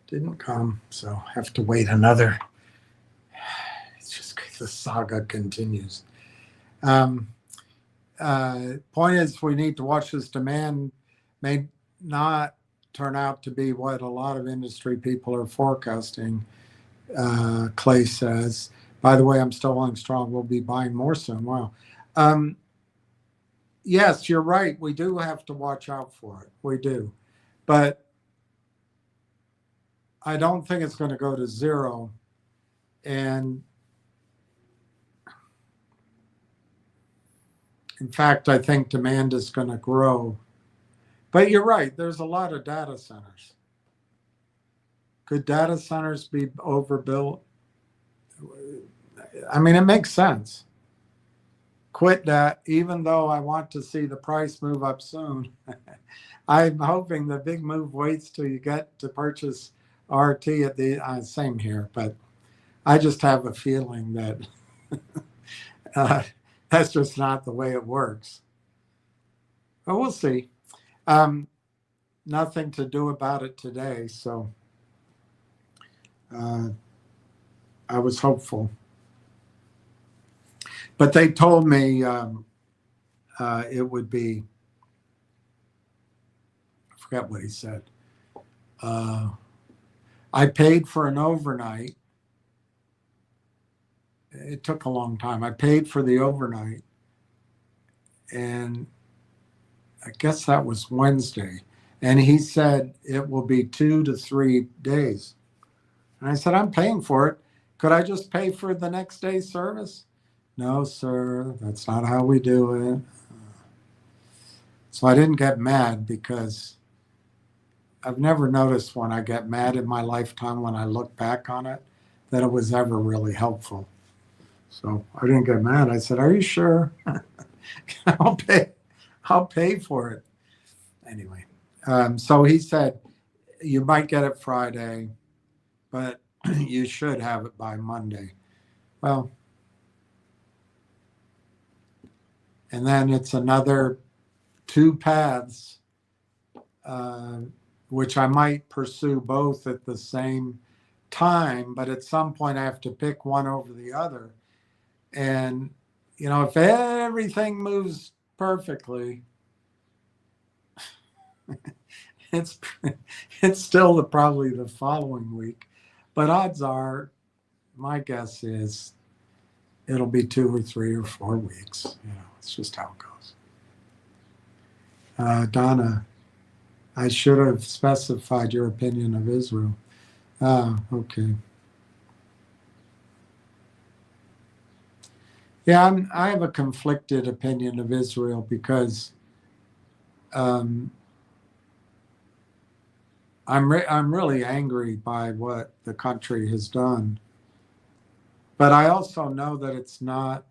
Didn't come, so have to wait another. It's just the saga continues. Point is, we need to watch this. Demand may not turn out to be what a lot of industry people are forecasting, Clay says. By the way, I'm still holding strong. We'll be buying more soon. Wow. Yes, you're right. We do have to watch out for it. We do. But I don't think it's going to go to zero. And in fact, I think demand is going to grow. But you're right, there's a lot of data centers. Could data centers be overbuilt? I mean, it makes sense. Quit that, even though I want to see the price move up soon. I'm hoping the big move waits till you get to purchase RT at the same here, but I just have a feeling that that's just not the way it works. But we'll see. Nothing to do about it today, so I was hopeful. But they told me it would be, I forgot what he said. I paid for an overnight. It took a long time. I paid for the overnight, and I guess that was Wednesday. And he said it will be 2 to 3 days. And I said, I'm paying for it. Could I just pay for the next day's service? No, sir, that's not how we do it. So I didn't get mad, because I've never noticed when I get mad in my lifetime, when I look back on it, that it was ever really helpful. So I didn't get mad. I said, are you sure? I'll pay for it. Anyway, so he said, you might get it Friday, but you should have it by Monday. Well, and then it's another 2 paths, which I might pursue both at the same time, but at some point I have to pick one over the other. And, you know, if everything moves perfectly, it's still probably the following week. But odds are, my guess is it'll be 2 or 3 or 4 weeks. You know, it's just how it goes. Donna, I should have specified your opinion of Israel. Okay. Yeah, I have a conflicted opinion of Israel, because I'm really angry by what the country has done. But I also know that it's not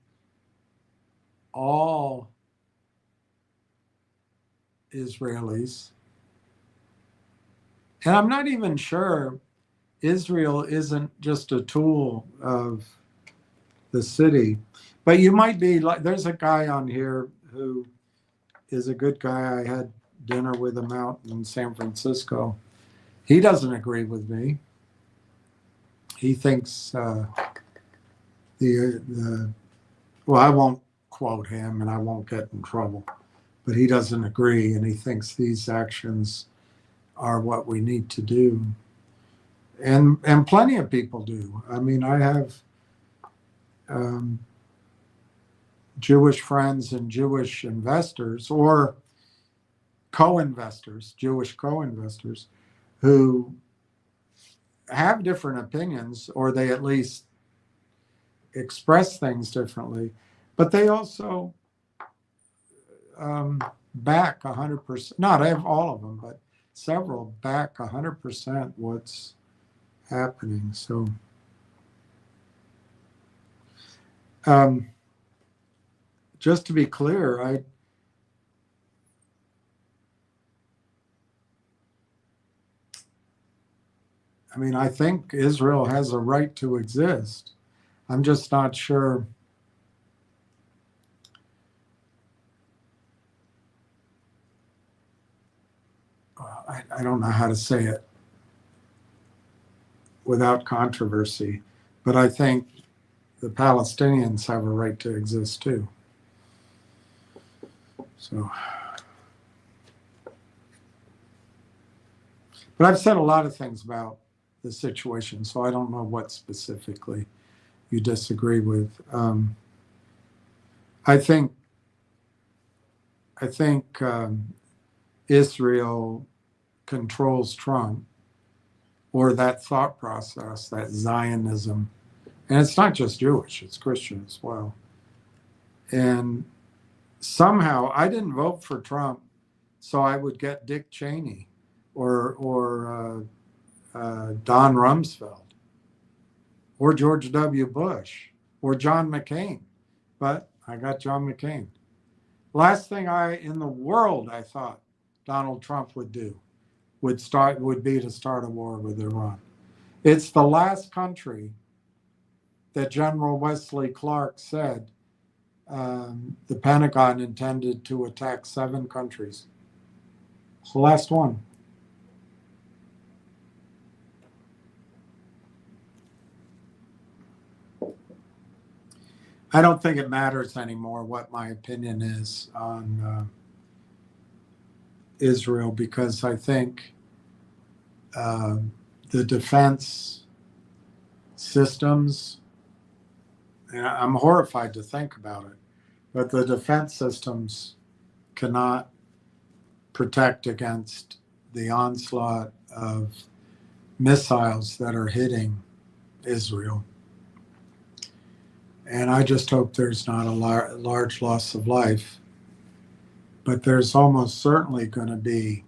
all Israelis. And I'm not even sure Israel isn't just a tool of the city. But you might be like, there's a guy on here who is a good guy. I had dinner with him out in San Francisco. He doesn't agree with me. He thinks well, I won't quote him and I won't get in trouble, but he doesn't agree, and he thinks these actions are what we need to do. And plenty of people do. I mean, I have Jewish friends and Jewish investors, or co-investors, Jewish co-investors, who have different opinions, or they at least express things differently, but they also back 100%, not all of them, but several back 100% what's happening. So just to be clear, I mean, I think Israel has a right to exist. I'm just not sure I don't know how to say it without controversy, but I think the Palestinians have a right to exist too. So, but I've said a lot of things about the situation, so I don't know what specifically you disagree with. I think Israel controls Trump, or that thought process, that Zionism. And it's not just Jewish, it's Christian as well. And somehow I didn't vote for Trump so I would get Dick Cheney or Don Rumsfeld or George W. Bush or John McCain. But I got John McCain. Last thing in the world I thought Donald Trump would do would be to start a war with Iran. It's the last country that General Wesley Clark said the Pentagon intended to attack 7 countries. It's the last one. I don't think it matters anymore what my opinion is on Israel, because I think the defense systems, and I'm horrified to think about it, but the defense systems cannot protect against the onslaught of missiles that are hitting Israel. And I just hope there's not a large loss of life, but there's almost certainly going to be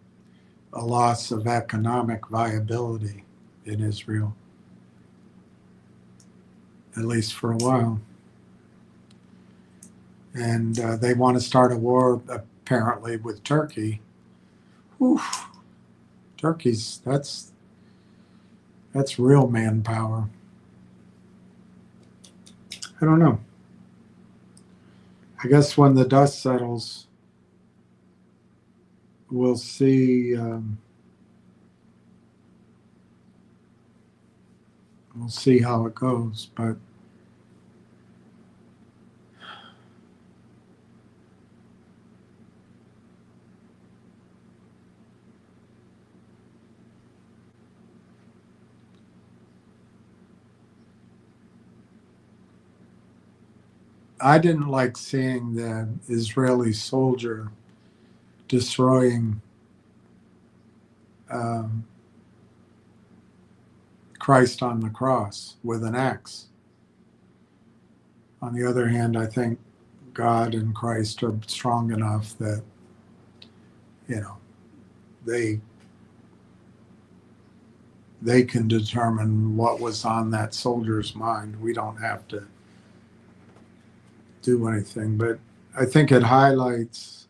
a loss of economic viability in Israel, at least for a while. And they want to start a war apparently with Turkey. Oof. That's real manpower. I don't know. I guess when the dust settles, we'll see. We'll see how it goes, but I didn't like seeing the Israeli soldier destroying Christ on the cross with an axe. On the other hand, I think God and Christ are strong enough that, they can determine what was on that soldier's mind. We don't have to do anything, but I think it highlights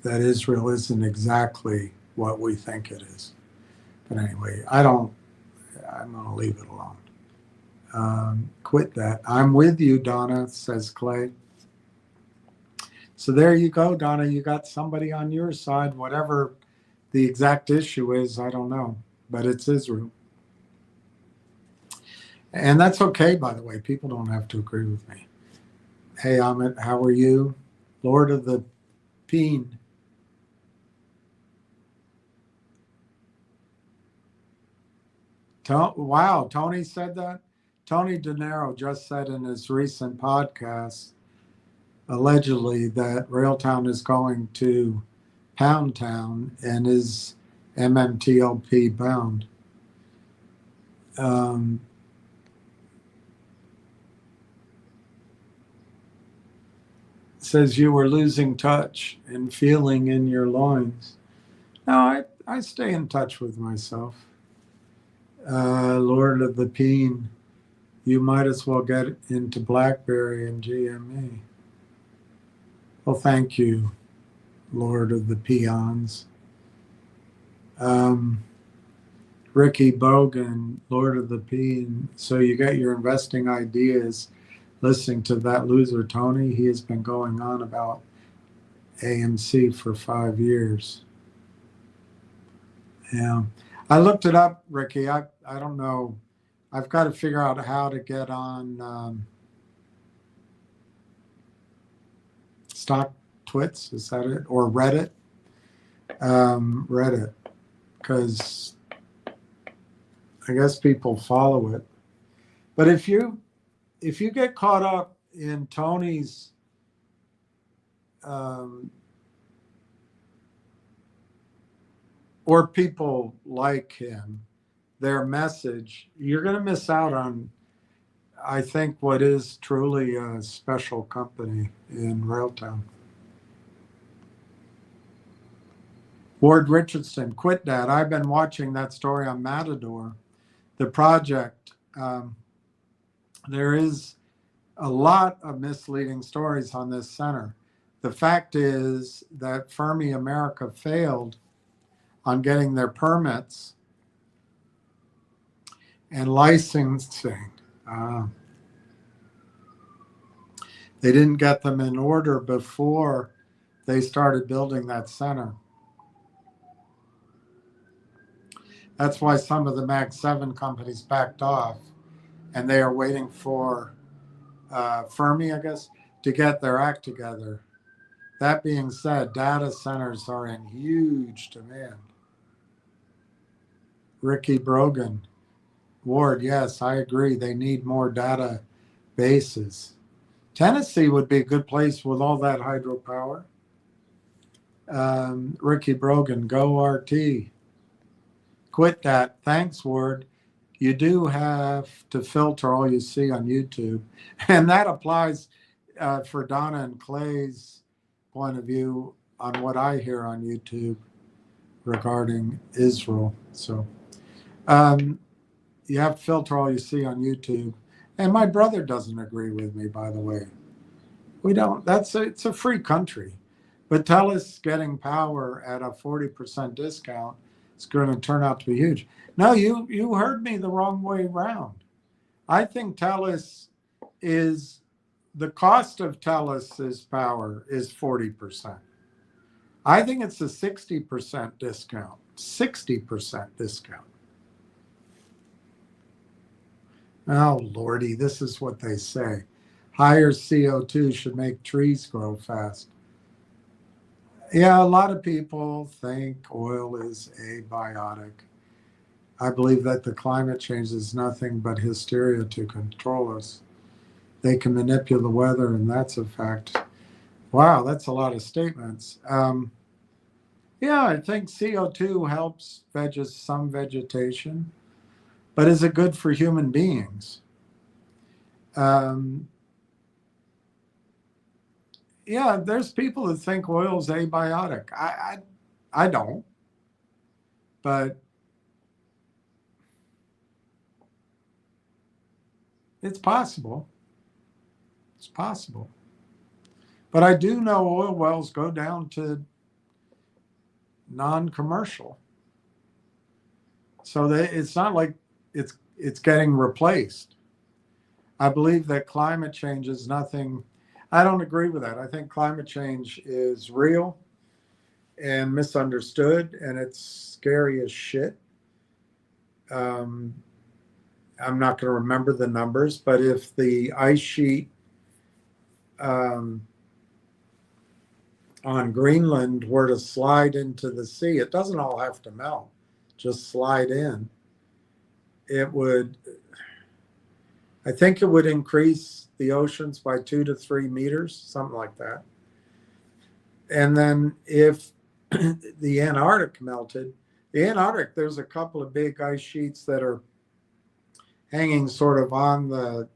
that Israel isn't exactly what we think it is. But anyway, I'm going to leave it alone. Quit that. I'm with you, Donna, says Clay. So there you go, Donna. You got somebody on your side. Whatever the exact issue is, I don't know, but it's Israel. And that's okay, by the way. People don't have to agree with me. Hey, Amit, how are you? Lord of the Peen. Wow, Tony said that? Tony De Niro just said in his recent podcast, allegedly, that Railtown is going to Pound Town and is MMTLP bound. Says you were losing touch and feeling in your loins. No, I stay in touch with myself. Lord of the Peen, you might as well get into BlackBerry and GME. Well, thank you, Lord of the Peons. Ricky Bogan, Lord of the Peen. So you get your investing ideas listening to that loser, Tony. He has been going on about AMC for 5 years. Yeah. I looked it up, Ricky. I don't know. I've got to figure out how to get on Stock Twits. Is that it? Or Reddit? Reddit. Because I guess people follow it. But if you get caught up in Tony's or people like him, their message, you're going to miss out on, I think, what is truly a special company in Railtown. Ward Richardson, quit that. I've been watching that story on Matador, the project. There is a lot of misleading stories on this center. The fact is that Fermi America failed on getting their permits and licensing. They didn't get them in order before they started building that center. That's why some of the Mag 7 companies backed off, and they are waiting for Fermi, I guess, to get their act together. That being said, data centers are in huge demand. Ricky Brogan, Ward, yes, I agree. They need more data bases. Tennessee would be a good place with all that hydropower. Ricky Brogan, go RT. Quit that. Thanks, Ward. You do have to filter all you see on YouTube. And that applies for Donna and Clay's point of view on what I hear on YouTube regarding Israel. So you have to filter all you see on YouTube. And my brother doesn't agree with me, by the way. We don't. It's a free country. But TELUS getting power at a 40% discount is going to turn out to be huge. No, you heard me the wrong way around. I think TELUS is, the cost of TELUS's power is 40%. I think it's a 60% discount. 60% discount. Oh, Lordy, this is what they say. Higher CO2 should make trees grow fast. Yeah, a lot of people think oil is abiotic. I believe that the climate change is nothing but hysteria to control us. They can manipulate the weather, and that's a fact. Wow, that's a lot of statements. Yeah, I think CO2 helps some vegetation, but is it good for human beings? Yeah, there's people that think oil is abiotic. I don't, but it's possible. It's possible. But I do know oil wells go down to non-commercial. So it's not like it's getting replaced. I believe that climate change is nothing. I don't agree with that. I think climate change is real and misunderstood, and it's scary as shit. I'm not going to remember the numbers, but if the ice sheet on Greenland were to slide into the sea, it doesn't all have to melt, just slide in. It would, I think it would increase the oceans by 2 to 3 meters, something like that. And then if the Antarctic melted, the Antarctic, there's a couple of big ice sheets that are hanging sort of on the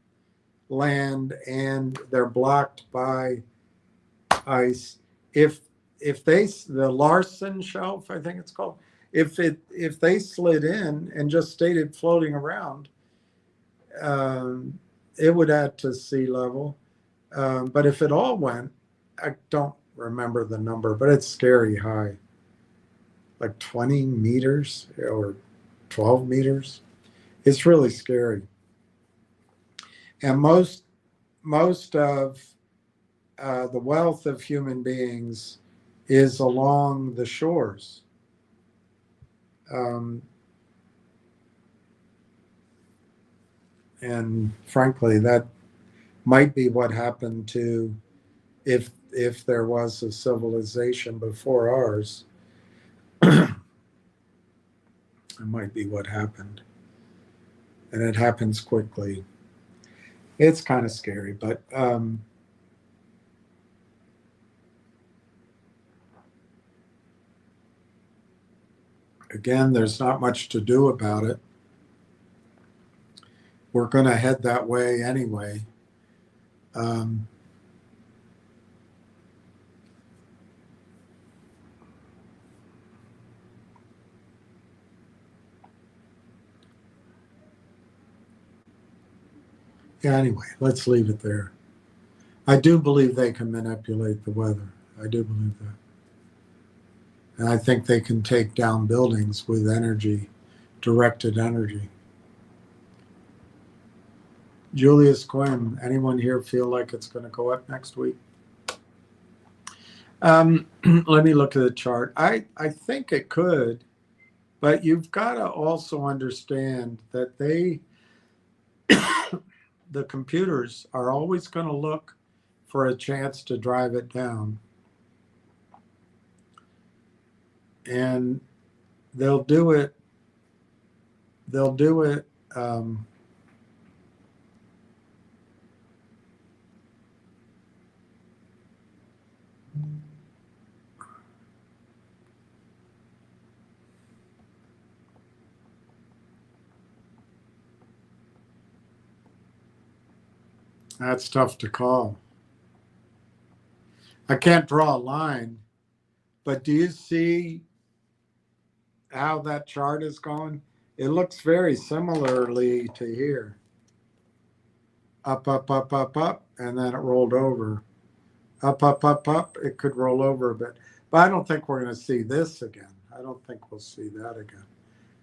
land, and they're blocked by ice. If the Larsen Shelf, I think it's called, if they slid in and just stayed floating around, it would add to sea level. But if it all went, I don't remember the number, but it's scary high, like 20 meters or 12 meters. It's really scary. And most of the wealth of human beings is along the shores. And frankly, that might be what happened to, if there was a civilization before ours, it might be what happened. And it happens quickly. It's kind of scary, but Again, there's not much to do about it. We're going to head that way anyway. Yeah, anyway, let's leave it there. I do believe they can manipulate the weather. I do believe that. And I think they can take down buildings with energy, directed energy. Julius Quinn, anyone here feel like it's going to go up next week? Let me look at the chart. I think it could, but you've got to also understand that the computers are always going to look for a chance to drive it down. And they'll do it. That's tough to call. I can't draw a line, but do you see how that chart is going? It looks very similarly to here. Up, up, up, up, up, and then it rolled over. Up, up, up, up. It could roll over a bit. But I don't think we're going to see this again. I don't think we'll see that again.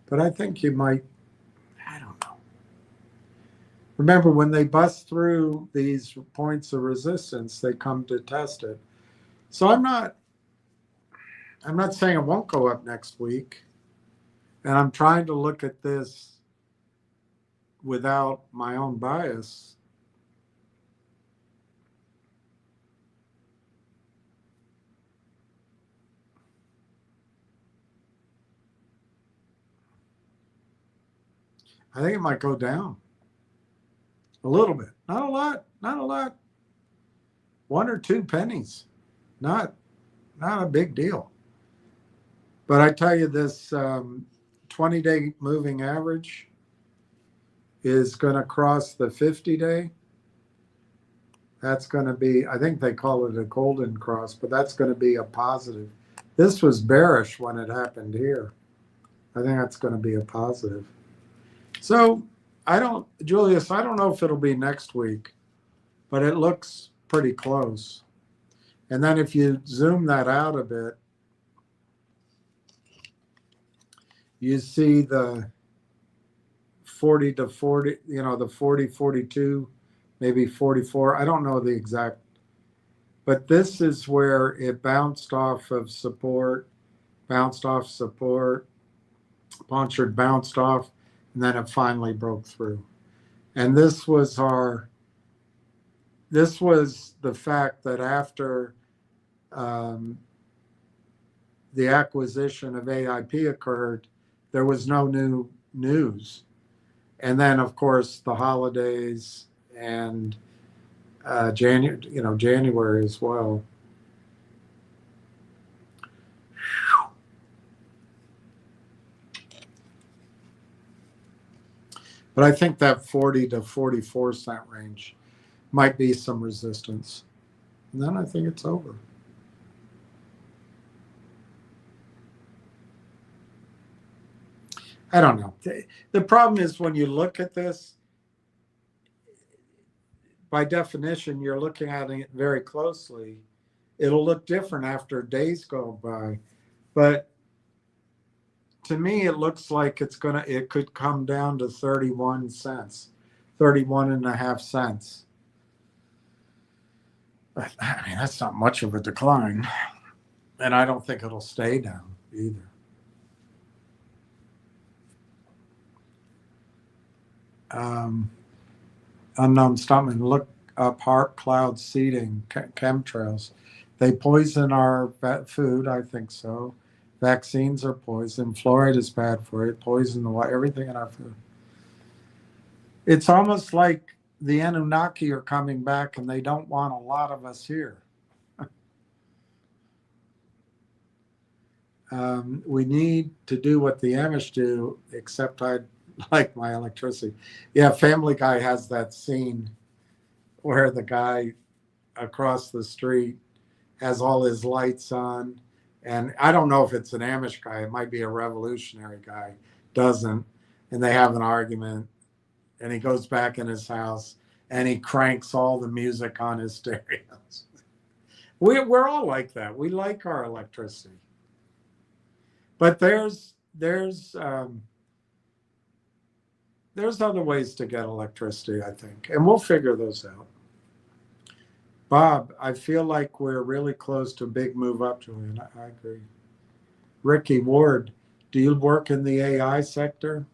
But I think you might, I don't know. Remember, when they bust through these points of resistance, they come to test it. So I'm not saying it won't go up next week. And I'm trying to look at this without my own bias. I think it might go down a little bit. Not a lot. Not a lot. 1 or 2 pennies. Not a big deal. But I tell you, this 20-day moving average is going to cross the 50-day. That's going to be, I think they call it a golden cross, but that's going to be a positive. This was bearish when it happened here. I think that's going to be a positive. So Julius, I don't know if it'll be next week, but it looks pretty close. And then if you zoom that out a bit, you see the 40 to 40, the 40, 42, maybe 44. I don't know the exact, but this is where it bounced off of support, punctured, bounced off, and then it finally broke through. And this was the fact that after the acquisition of AIP occurred, there was no new news. And then, of course, the holidays and January as well. But I think that 40 to 44 cent range might be some resistance. And then I think it's over. I don't know. The problem is when you look at this, by definition, you're looking at it very closely. It'll look different after days go by. But to me, it looks like it could come down to 31 cents, 31.5 cents. I mean, that's not much of a decline. And I don't think it'll stay down either. Unknown stuntman, look up HARP cloud seeding, chemtrails. They poison our food, I think so. Vaccines are poison. Fluoride is bad for it. Poison the water, everything in our food. It's almost like the Anunnaki are coming back and they don't want a lot of us here. We need to do what the Amish do, except I'd like my electricity. Yeah, Family Guy has that scene where the guy across the street has all his lights on. And I don't know if it's an Amish guy, it might be a revolutionary guy, doesn't. And they have an argument. And he goes back in his house and he cranks all the music on his stereos. We're all like that. We like our electricity. But there's other ways to get electricity, I think, and we'll figure those out. Bob, I feel like we're really close to a big move up, Julian. I agree. Ricky Ward, do you work in the AI sector?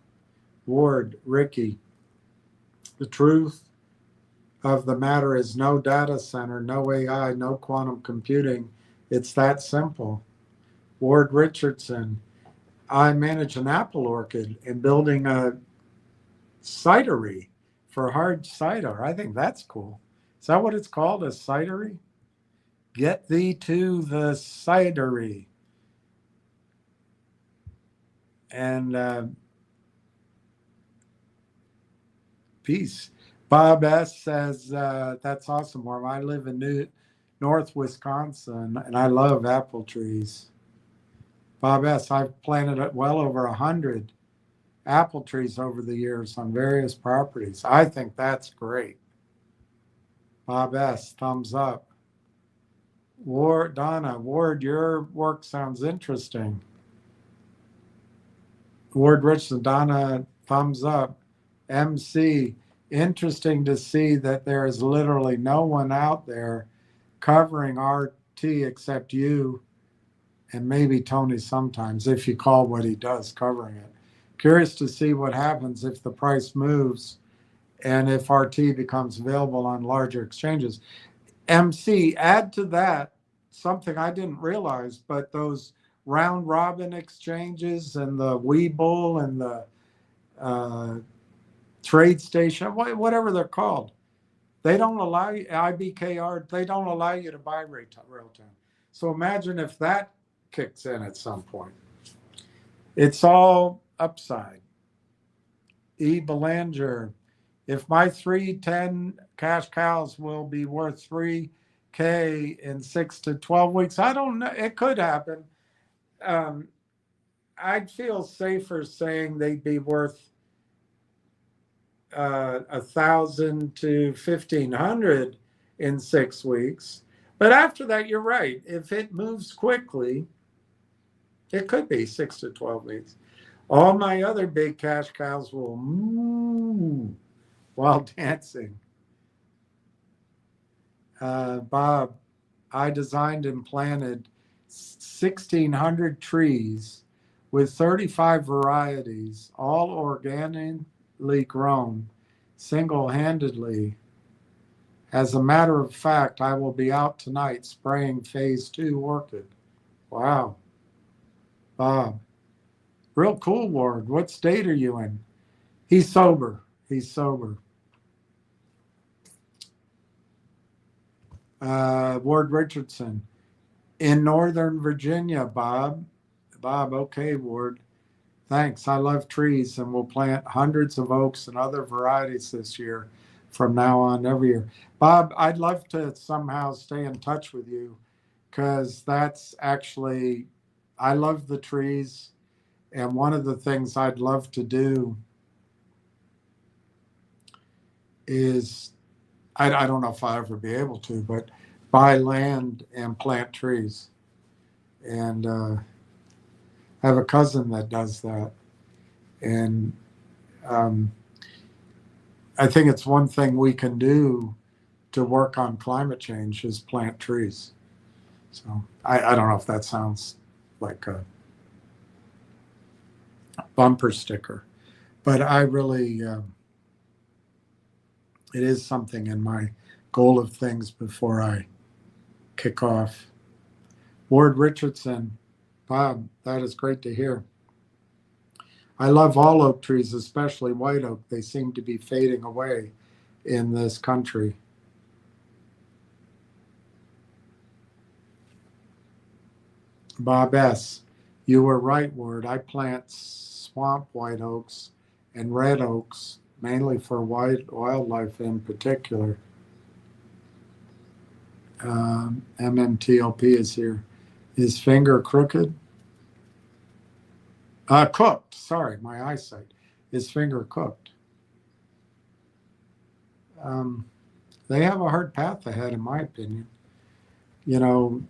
Ward, Ricky, the truth of the matter is no data center, no AI, no quantum computing. It's that simple. Ward Richardson, I manage an apple orchard and building a cidery for hard cider. I think that's cool. Is that what it's called? A cidery? Get thee to the cidery. And peace. Bob S. says, that's awesome, Warm. I live in North Wisconsin, and I love apple trees. Bob S., I've planted well over 100 apple trees over the years on various properties. I think that's great. Bob S., thumbs up. Donna, Ward, your work sounds interesting. Ward Richardson, Donna, thumbs up. MC, interesting to see that there is literally no one out there covering RT except you and maybe Tony sometimes, if you call what he does covering it. Curious to see what happens if the price moves and if RT becomes available on larger exchanges. MC, add to that something I didn't realize, but those round robin exchanges and the Webull and the trade station, whatever they're called, they don't allow you, IBKR, they don't allow you to buy real time. So imagine if that kicks in at some point. It's all upside. E. Belanger, if my 310 cash cows will be worth 3K in 6 to 12 weeks, I don't know. It could happen. I'd feel safer saying they'd be worth 1,000 to 1,500 in 6 weeks. But after that, you're right. If it moves quickly, it could be 6 to 12 weeks. All my other big cash cows will moo while dancing. Bob, I designed and planted 1,600 trees with 35 varieties, all organically grown, single-handedly. As a matter of fact, I will be out tonight spraying phase 2 orchid. Wow. Bob, real cool, Ward. What state are you in? He's sober. He's sober. Ward Richardson, in Northern Virginia, Bob. Bob, okay, Ward. Thanks. I love trees and we'll plant hundreds of oaks and other varieties this year from now on every year. Bob, I'd love to somehow stay in touch with you because that's actually, I love the trees. And one of the things I'd love to do is, I don't know if I'll ever be able to, but buy land and plant trees. And I have a cousin that does that. And I think it's one thing we can do to work on climate change is plant trees. So I don't know if that sounds like a bumper sticker, but I really, it is something in my goal of things before I kick off. Ward Richardson, Bob, that is great to hear. I love all oak trees, especially white oak. They seem to be fading away in this country. Bob S., You were right, Ward. I plant swamp white oaks and red oaks, mainly for wildlife in particular. MMTLP is here. Is finger crooked? Cooked. Sorry, my eyesight. Is finger cooked? They have a hard path ahead, in my opinion. You know,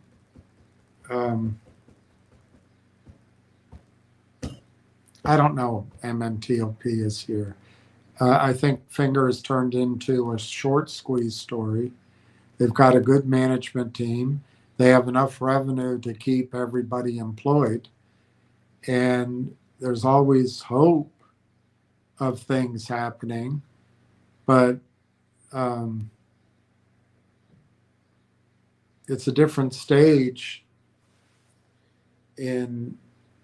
I don't know. MMTLP is here. I think Finger has turned into a short squeeze story. They've got a good management team. They have enough revenue to keep everybody employed. And there's always hope of things happening. But it's a different stage in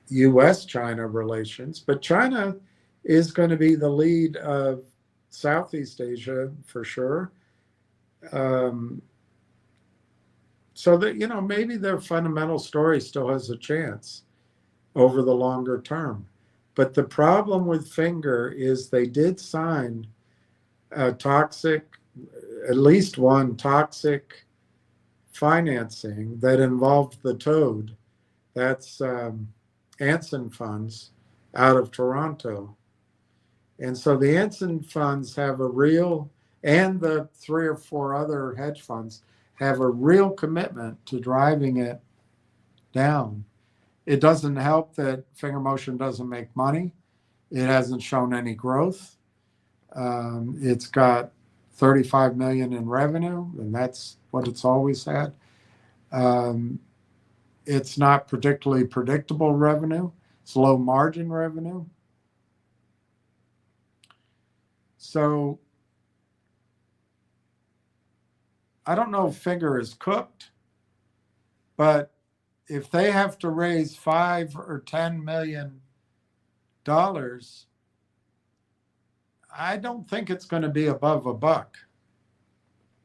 U.S.-China relations. But China is going to be the lead of Southeast Asia for sure. So that, you know, maybe their fundamental story still has a chance over the longer term. But the problem with Finger is they did sign a toxic, at least one toxic financing that involved the Toad. That's Anson funds out of Toronto. And so the Anson funds have a real, and the 3 or 4 other hedge funds have a real commitment to driving it down. It doesn't help that Finger Motion doesn't make money. It hasn't shown any growth. It's got 35 million in revenue, and that's what it's always had. It's not particularly predictable revenue. It's low margin revenue. So I don't know if Finger is cooked, but if they have to raise $5 or $10 million, I don't think it's going to be above $1.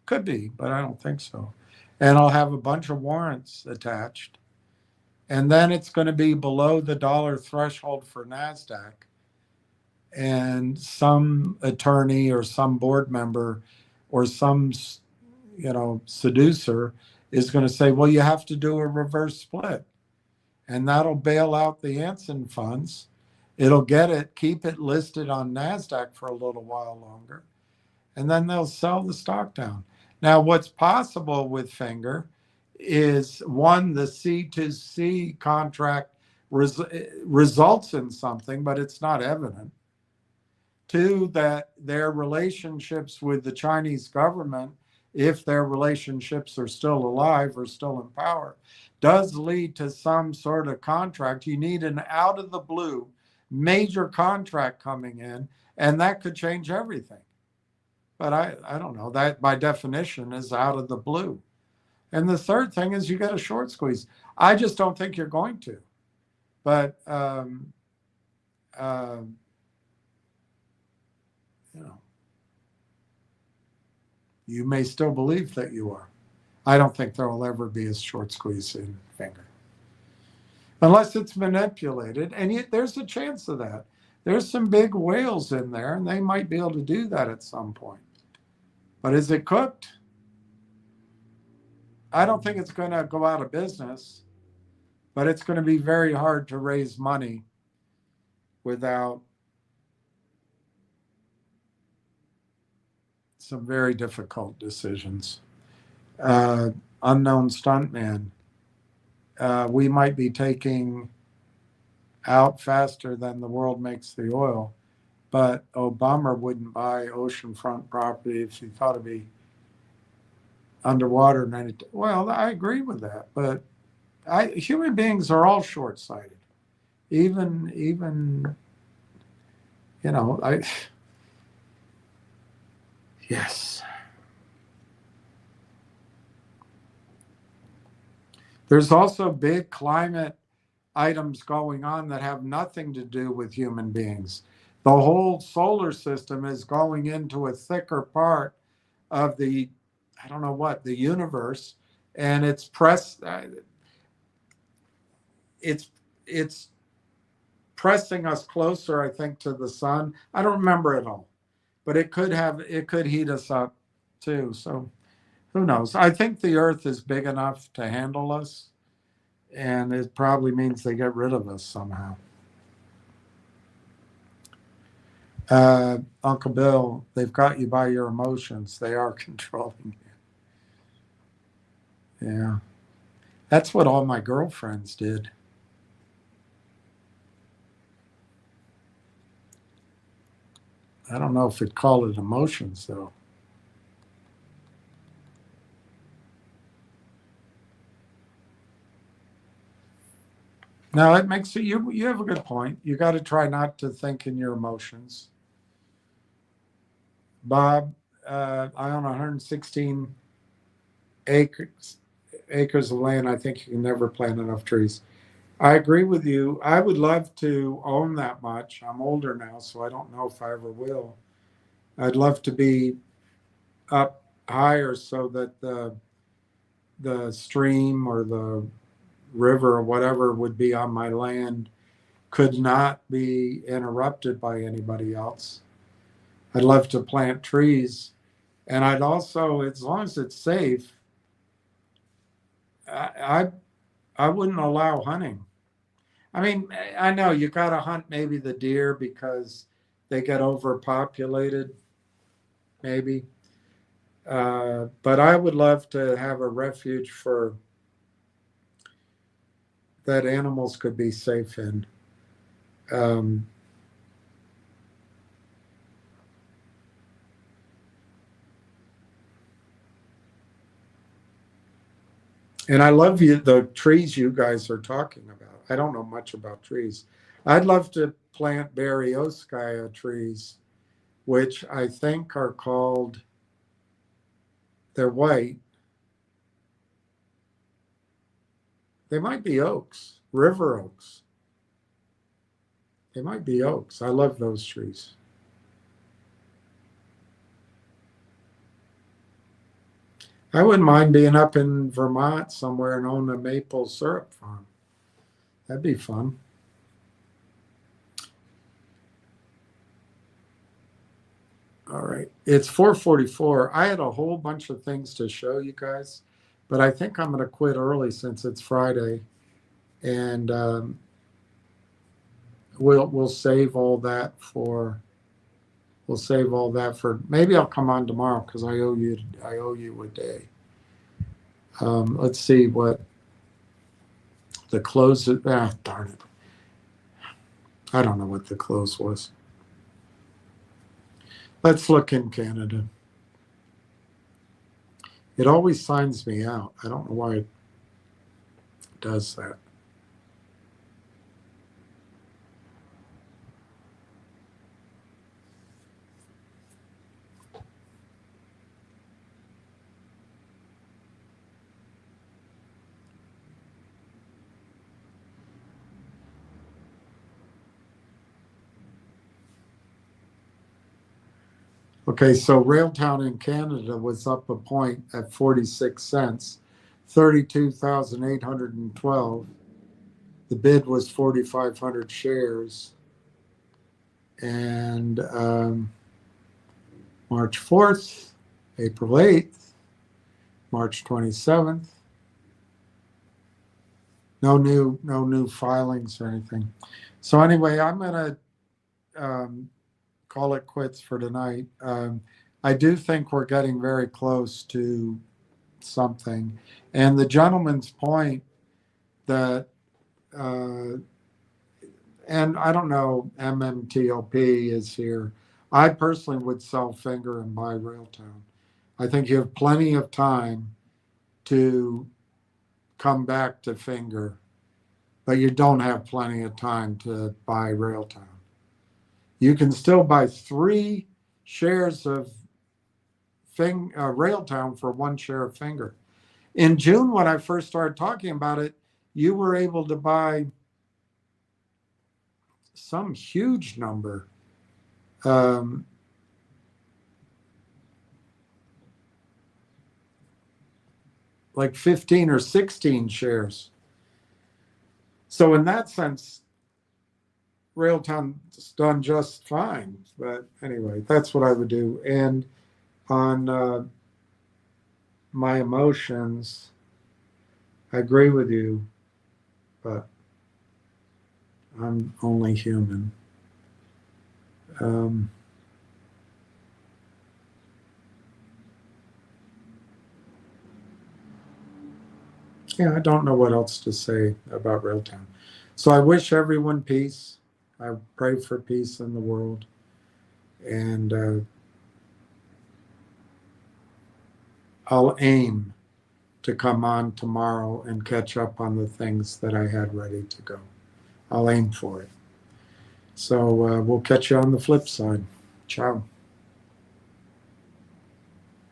Could be, but I don't think so. And I'll have a bunch of warrants attached. And then it's going to be below the dollar threshold for NASDAQ. And some attorney or some board member or some, you know, seducer is going to say, well, you have to do a reverse split. And that'll bail out the Anson funds. It'll get it, keep it listed on NASDAQ for a little while longer. And then they'll sell the stock down. Now, what's possible with Finger is, one, the C2C contract results in something, but it's not evident. 2, that their relationships with the Chinese government, if their relationships are still alive or still in power, does lead to some sort of contract. You need an out of the blue major contract coming in, and that could change everything. But I don't know. That by definition is out of the blue. And the third thing is you get a short squeeze. I just don't think you're going to. But you know, you may still believe that you are. I don't think there will ever be a short squeeze in Finger. Unless it's manipulated, and yet there's a chance of that. There's some big whales in there, and they might be able to do that at some point. But is it cooked? I don't think it's going to go out of business, but it's going to be very hard to raise money without some very difficult decisions. Unknown stuntman. We might be taking out faster than the world makes the oil, but Obama wouldn't buy oceanfront property if he thought it'd be underwater. Well, I agree with that, but human beings are all short-sighted. Even you know, yes. There's also big climate items going on that have nothing to do with human beings. The whole solar system is going into a thicker part of the, I don't know what, the universe, and it's it's pressing us closer, I think, to the sun. I don't remember it all, but it could heat us up too. So who knows? I think the Earth is big enough to handle us, and it probably means they get rid of us somehow. Uncle Bill, they've got you by your emotions. They are controlling you. Yeah. That's what all my girlfriends did. I don't know if we'd call it emotions, though. No, it makes you have a good point. You got to try not to think in your emotions. Bob, I own 116 acres of land. I think you can never plant enough trees. I agree with you. I would love to own that much. I'm older now, so I don't know if I ever will. I'd love to be up higher so that the stream or the river or whatever would be on my land could not be interrupted by anybody else. I'd love to plant trees, and I'd also, as long as it's safe, I wouldn't allow hunting. I mean, I know you got to hunt maybe the deer because they get overpopulated, maybe. But I would love to have a refuge for that animals could be safe in. And I love the trees you guys are talking about. I don't know much about trees. I'd love to plant Berioskaya trees, which I think are called, they're white. They might be oaks, river oaks. They might be oaks. I love those trees. I wouldn't mind being up in Vermont somewhere and own a maple syrup farm. That'd be fun. All right, it's 4:44. I had a whole bunch of things to show you guys, but I think I'm going to quit early since it's Friday, and we'll save all that for maybe I'll come on tomorrow because I owe you a day. Let's see what the close is. Darn it. I don't know what the close was. Let's look in Canada. It always signs me out. I don't know why it does that. Okay, so Railtown in Canada was up a point at 46 cents, 32,812. The bid was 4,500 shares. And March 4th, April 8th, March 27th. No new filings or anything. So anyway, I'm going to call it quits for tonight. I do think we're getting very close to something. And the gentleman's point that, and I don't know, MMTLP is here. I personally would sell Finger and buy Railtown. I think you have plenty of time to come back to Finger, but you don't have plenty of time to buy Railtown. You can still buy 3 shares of Railtown for 1 share of Finger. In June, when I first started talking about it, you were able to buy some huge number. Like 15 or 16 shares. So in that sense, Railtown's done just fine. But anyway, that's what I would do. And on my emotions, I agree with you, but I'm only human. Yeah, I don't know what else to say about Railtown. So I wish everyone peace. I pray for peace in the world. And I'll aim to come on tomorrow and catch up on the things that I had ready to go. I'll aim for it. So we'll catch you on the flip side. Ciao.